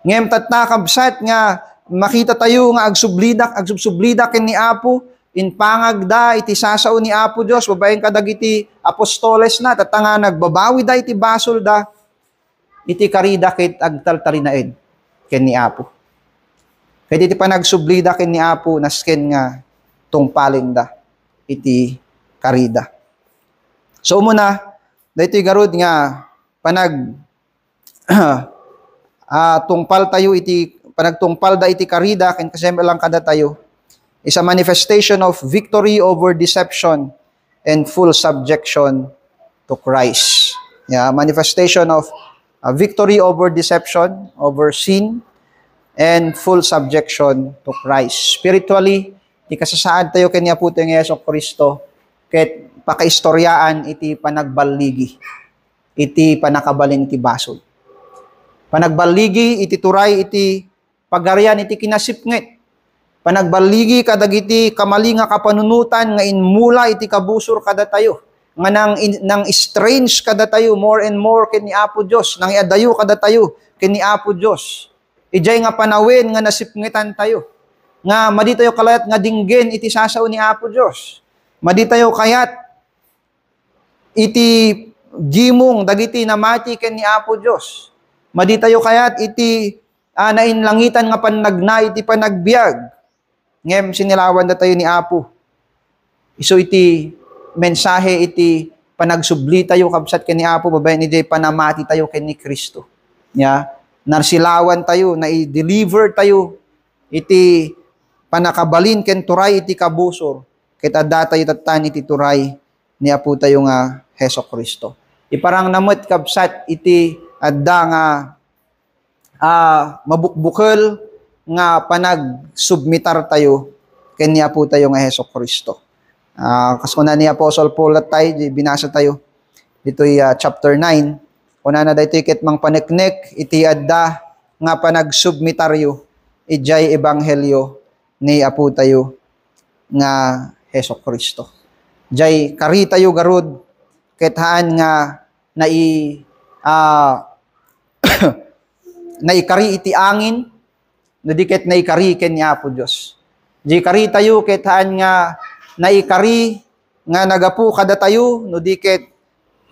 Ngem tatakabsat nga makita tayo nga agsubsublida ken ni Apo, in pangagda iti sasao ni Apo Dios, babaeng kadagiti apostoles na, tatanga nagbabawi da iti basol da, iti karida ket agtaltalinaed ken ni Apo. Ket iti panagsublida ken ni Apo nasken nga tungpalin da iti karida. So muna daytoy garud nga tungpal tayo iti panagtungpal da iti karida ken kasem lang kada tayo is a manifestation of victory over deception and full subjection to Christ. Yeah, manifestation of victory over deception, over sin, and full subjection to Christ. Spiritually, di kasasaad tayo kanya po tayo ng Hesus Kristo, ket pakaistoryaan iti panagbaligi, iti panakabalin iti basol. Panagbaligi, iti turay, iti pagarian, iti kinasipnget. Panagbaligi, kadagiti kamalinga kapanunutan, nga inmula, iti kabusor kada tayo. Nga nang strange kada tayo more and more ken ni Apo Dios, nang iadayo kada tayo ken ni Apo Dios. Ijay nga panawin nga nasipngetan tayo. Nga madi tayo kalayat nga dinggen iti sasao ni Apo Dios. Madi tayo kayat iti gimong dagiti namati ken ni Apo Dios. Madi tayo kayat iti nainlangitan nga panagna iti panagbiag. Ngem sinilawan da tayo ni Apo. Iso iti mensahe iti panagsubli tayo kabsat ken ni Apo, babaen iti panamati tayo ken ni Kristo. Ya, narsilawan tayo, na-deliver tayo iti panakabalin ken turay iti kabusor. Ket adda tayo tatan iti turay ni Apo tayo nga Hesus Kristo. Iparang namot kabsat iti adda nga mabukbukel nga panagsubmitar tayo ken ni Apo tayo nga Hesus Kristo. Kasuna ni Apostle Paul at tayo, binasa tayo dito'y chapter 9. Kuna na dito'y kitmang paneknek, iti adda nga panagsubmitaryo, ijay ebanghelyo ni Apo tayo nga Hesus Kristo. Jay kari tayo garud, kethaan nga naikari iti angin, nadiket naikari ken ni Apo Dios. Jay kari tayo kethaan nga naikari nga nagapu kada tayo, no diket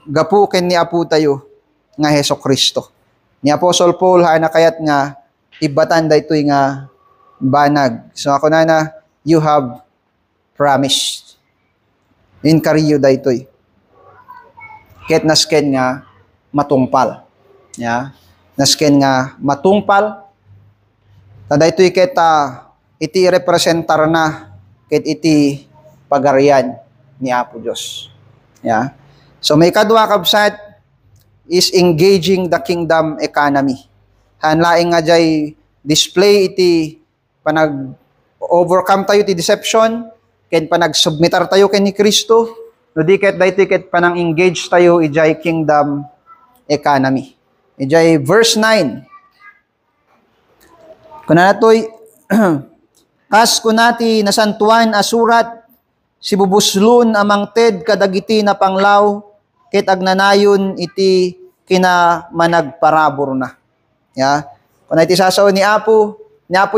gapu ken ni Apo tayo nga Hesus Kristo. Ni Apostle Paul na kayat nga ibatan daytoy nga banag. So ako na you have promised. In kariyo daytoy. Ket nasken nga matungpal. Ya. Nasken nga matungpal. Ta daytoy ket iti representar na ket iti pagarian ni Apo Dios. Ya. So may kadwa kabsat is engaging the kingdom economy. Hanlaing nga jay display iti panag overcome tayo ti deception ken panag-submitar tayo ken ni Kristo no di ket daytoy ket panang engage tayo ijay kingdom economy. Ijay verse 9. Kuna natoy kas kunati nasantuan asurat sibubuslon amang ted kadagiti na panglaw ket agnanayon iti kina managparabor na. Ya. Kuna iti sasao ni Apo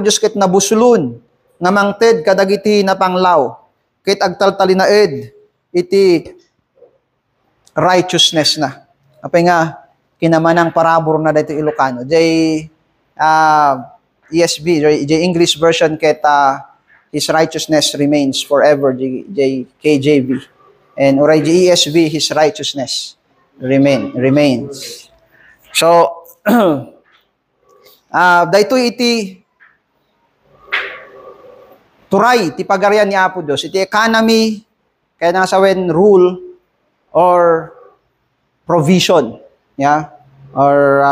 Diyos ket nabuslon nga mangted kadagiti na panglaw ket agtaltalinaed iti righteousness na. Apay nga kinamanang parabor na dito Ilocano. Jay ESV, jay English version ket his righteousness remains forever, jay KJV. And oray jay ESV, his righteousness remains. So daytoy iti turay ti pagarian ni Apo Dios iti economy kaya nga sawen rule or provision, ya, or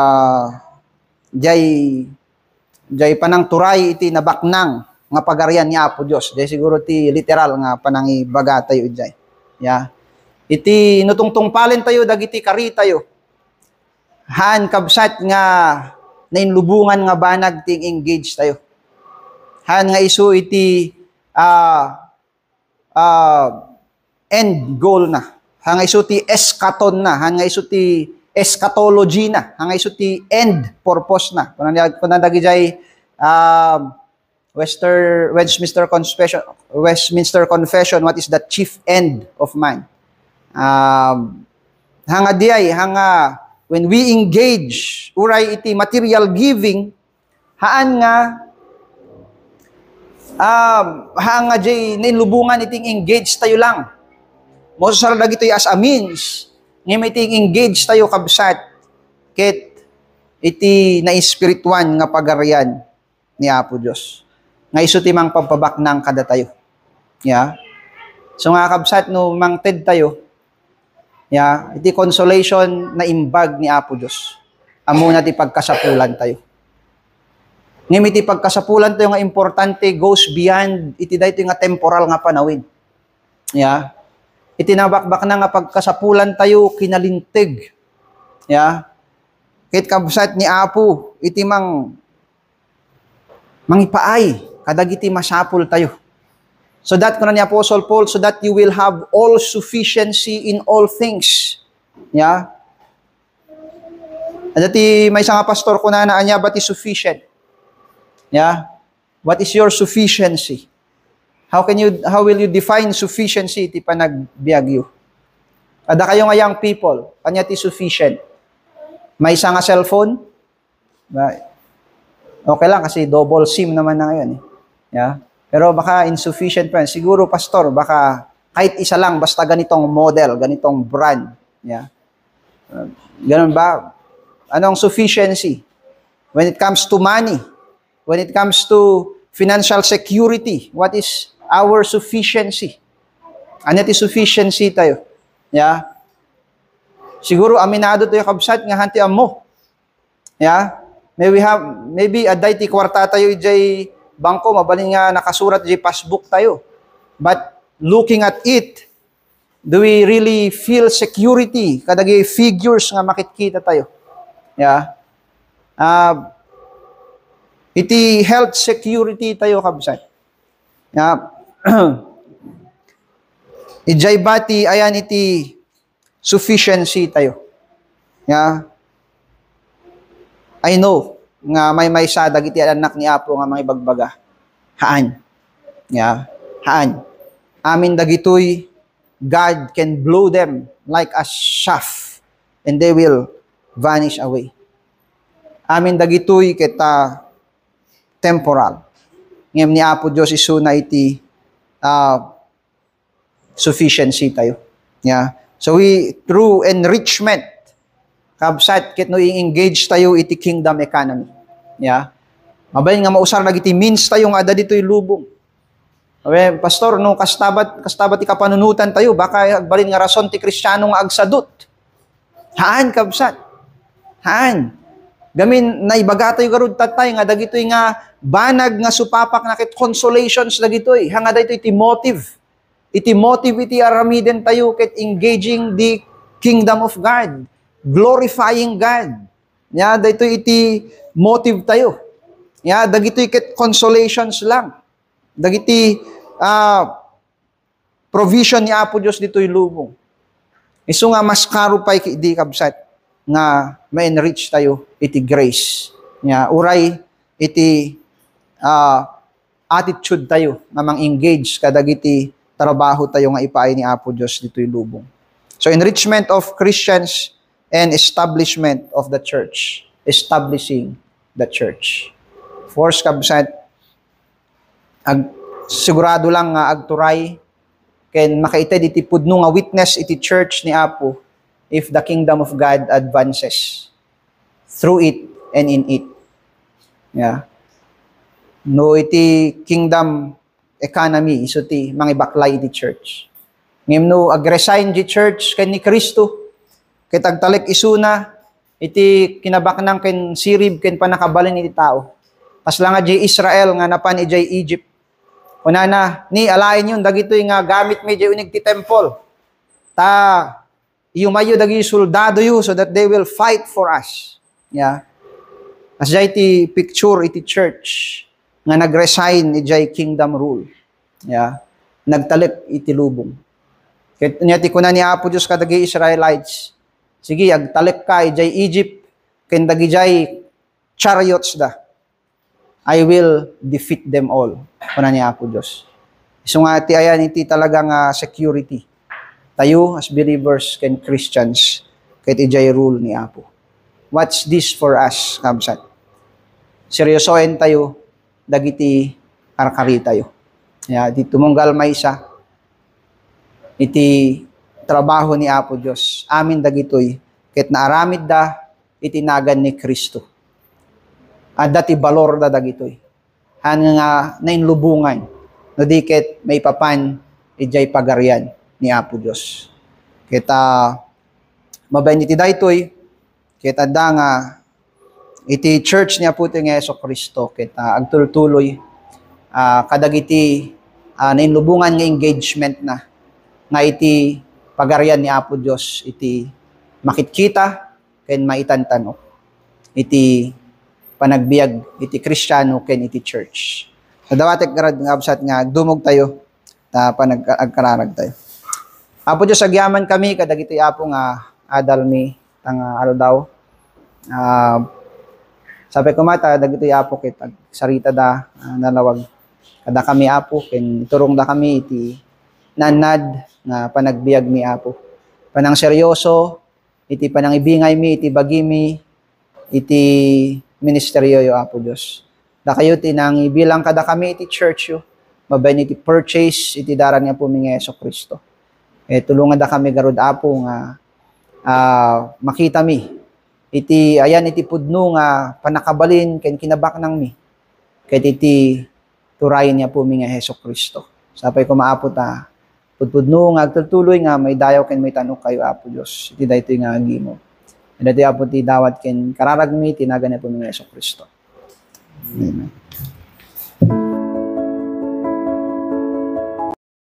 jay panang turay iti nabaknang nga pagarian ni Apo Dios. Jay siguro ti literal nga panang ibaga tayo ijay, ya. Iti nutungtungpalen tayo dagiti kari tayo han kabsat nga nainlubungan nga banag ting engage tayo. Han nga isu iti end goal na. Han nga isu ti eskaton na. Han nga isu ti eschatology na. Han nga isu ti end purpose na. Kunandagi jay Westminster Confession, what is the chief end of man? Hanga diay, hanga when we engage, uray iti material giving, haan nga jay nilubungan iting engage tayo lang. Mosasara dagitoy as a means, ngayon iting engage tayo kabsat, ket iti na-espirituan nga pagarian ni Apo Dios. Nga isu ti mang pampabaknang kada tayo. Ya. So nga kabsat no mangted tayo, ya, iti consolation na imbag ni Apo Dios. Amo na ti pagkasapulan tayo. Ngem iti pagkasapulan tayo nga importante goes beyond iti daytoy nga temporal nga panawin. Ya. Iti nabakbak na nga pagkasapulan tayo kinalintig. Ya. Ket kabsat ni Apo iti mangipaay kadagiti masapul tayo. So that kuno ni Apostle Paul, so that you will have all sufficiency in all things. Yeah. Adati may isang pastor ko na anya but is sufficient. Yeah. What is your sufficiency? How will you define sufficiency ti panagbiagyo? Ada kayo nga young people, kanya ti sufficient. May isa nga cellphone? Okay lang kasi double SIM naman na ngayon. Yeah. Pero baka insufficient pa. Siguro, pastor, baka kahit isa lang, basta ganitong model, ganitong brand. Yeah. Ganun ba? Anong sufficiency? When it comes to money, when it comes to financial security, what is our sufficiency? Ano ti sufficiency tayo? Yeah. Siguro, aminado tayo kabsat nga hanti mo. Yeah. Maybe aday ti kwarta tayo jay bangko, mabalin nga nakasurat jay passbook tayo. But looking at it, do we really feel security? Kadagay figures nga makikita tayo. Yeah. Iti health security tayo kabsat. Yeah. Ijay bati, ayan iti sufficiency tayo. Yeah. I know nga may sa dagiti anak ni Apo nga mga ibagbaga. Haan. Yeah. Haan. Amin dagitoy, God can blow them like a chaff and they will vanish away. Amin dagitoy kita temporal. ngem ni Apo Dios isu na iti sufficiency tayo. Yeah. So through enrichment kabsat ket no i-engage tayo iti kingdom economy. Yeah. Mabayin nga mausar nagiti means tayo nga ada ditoy lubong. Okay, pastor, no kastabat ti kapanunutan tayo, baka agbalin nga rason ti Kristiyano nga agsadot. Haan kabsat. Haan. Gamin naibaga tayo garud tatay nga dagitoy nga banag nga supapak na ket consolations dagitoy. Hanga daytoy iti motive. Iti motive iti aramiden tayo ket engaging the kingdom of God, glorifying God. Ya daytoy iti motive tayo. Ya dagitoy ket consolations lang. Dagiti provision ni Apo Dios ditoy lubong. Isu nga mas karo pay di kabsat nga ma-enrich tayo iti grace. Nya uray iti attitude tayo nga mang-engage kadagiti trabaho tayo nga ipaay ni Apo Dios ditoy lubong. So enrichment of Christians and establishment of the church. Establishing the church. Force kabsat sigurado lang nga agturay ken makaited iti pudno nga witness iti church ni Apo if the kingdom of God advances through it and in it. Yeah. No iti kingdom economy iso ti mangibaklay iti church. Ngem no agresign di church ken ni Kristo ket agtalek isuna iti kinabaknang ken sirib ken panakabalin iti tao. Pasla nga di Israel nga napan ijay Egypt. Kunana, ni alain yun, dagitoy nga gamit medyo unig ti temple. Yumayo dagi soldado yu so that they will fight for us. Yeah. As jay ti picture iti church nga nagresign ijay kingdom rule. Yeah. Nagtalip iti lubong. Ket nya ti kunan ni Apo Dios kadagi Israelites. Sige, agtalip ka ijay Egypt ken dagi jay chariots da. I will defeat them all. Kunan ni Apo Dios. Isu nga ti ayan iti talagang security. Tayo as believers ken Christians ket ijay rule ni Apo. What's this for us, kabsat? Seryosoen tayo dagiti karkari tayo. Ya, di tumunggal maysa iti trabaho ni Apo Dios. Amin dagitoy ket naaramid da itinagan ni Kristo. Adda ti balor da dagitoy. Nga nainlubungan no diket may papan ijay pagarian ni Apo Dios. Kita mabayn iti daytoy ket adda nga iti church ni Apo nga Jesucristo ket agtultuloy kadagiti nainlubungan nga engagement na nga iti pagarian ni Apo Dios iti makitkita ken maitantanok iti panagbiag iti Kristiyano ken iti church. Sa dawatek garad nga absat nga dumog tayo panagkararag tayo. Apo Dios agyaman kami kadagiti Apo nga adalmi tang aldaw. Sabi ko mata dagiti Apo ket sarita da nalawag kada kami Apo ken iturong da kami iti nanad nga panagbiag mi Apo. Panang seryoso iti panang ibingay mi iti bagimi iti ministeryo yo Apo Dios. Da kayo tinang ibilang kada kami iti church yo. Mabayn iti purchase iti daran nga po mi nga Jesucristo. Tulungan da kami garud Apo nga makita mi iti ayan iti pudno nga panakabalin ken kinabaknang mi. Ket iti turayan niya po mi nga Jesucristo. Sapay ko maapo ta pudpudno nga agtultuloy nga may dayaw ken may tanok kayo Apo Dios. Iti daytoy nga agimo. Dati Apo ti dawat ken kararagmi tinagan na po ng Jesucristo. Amen.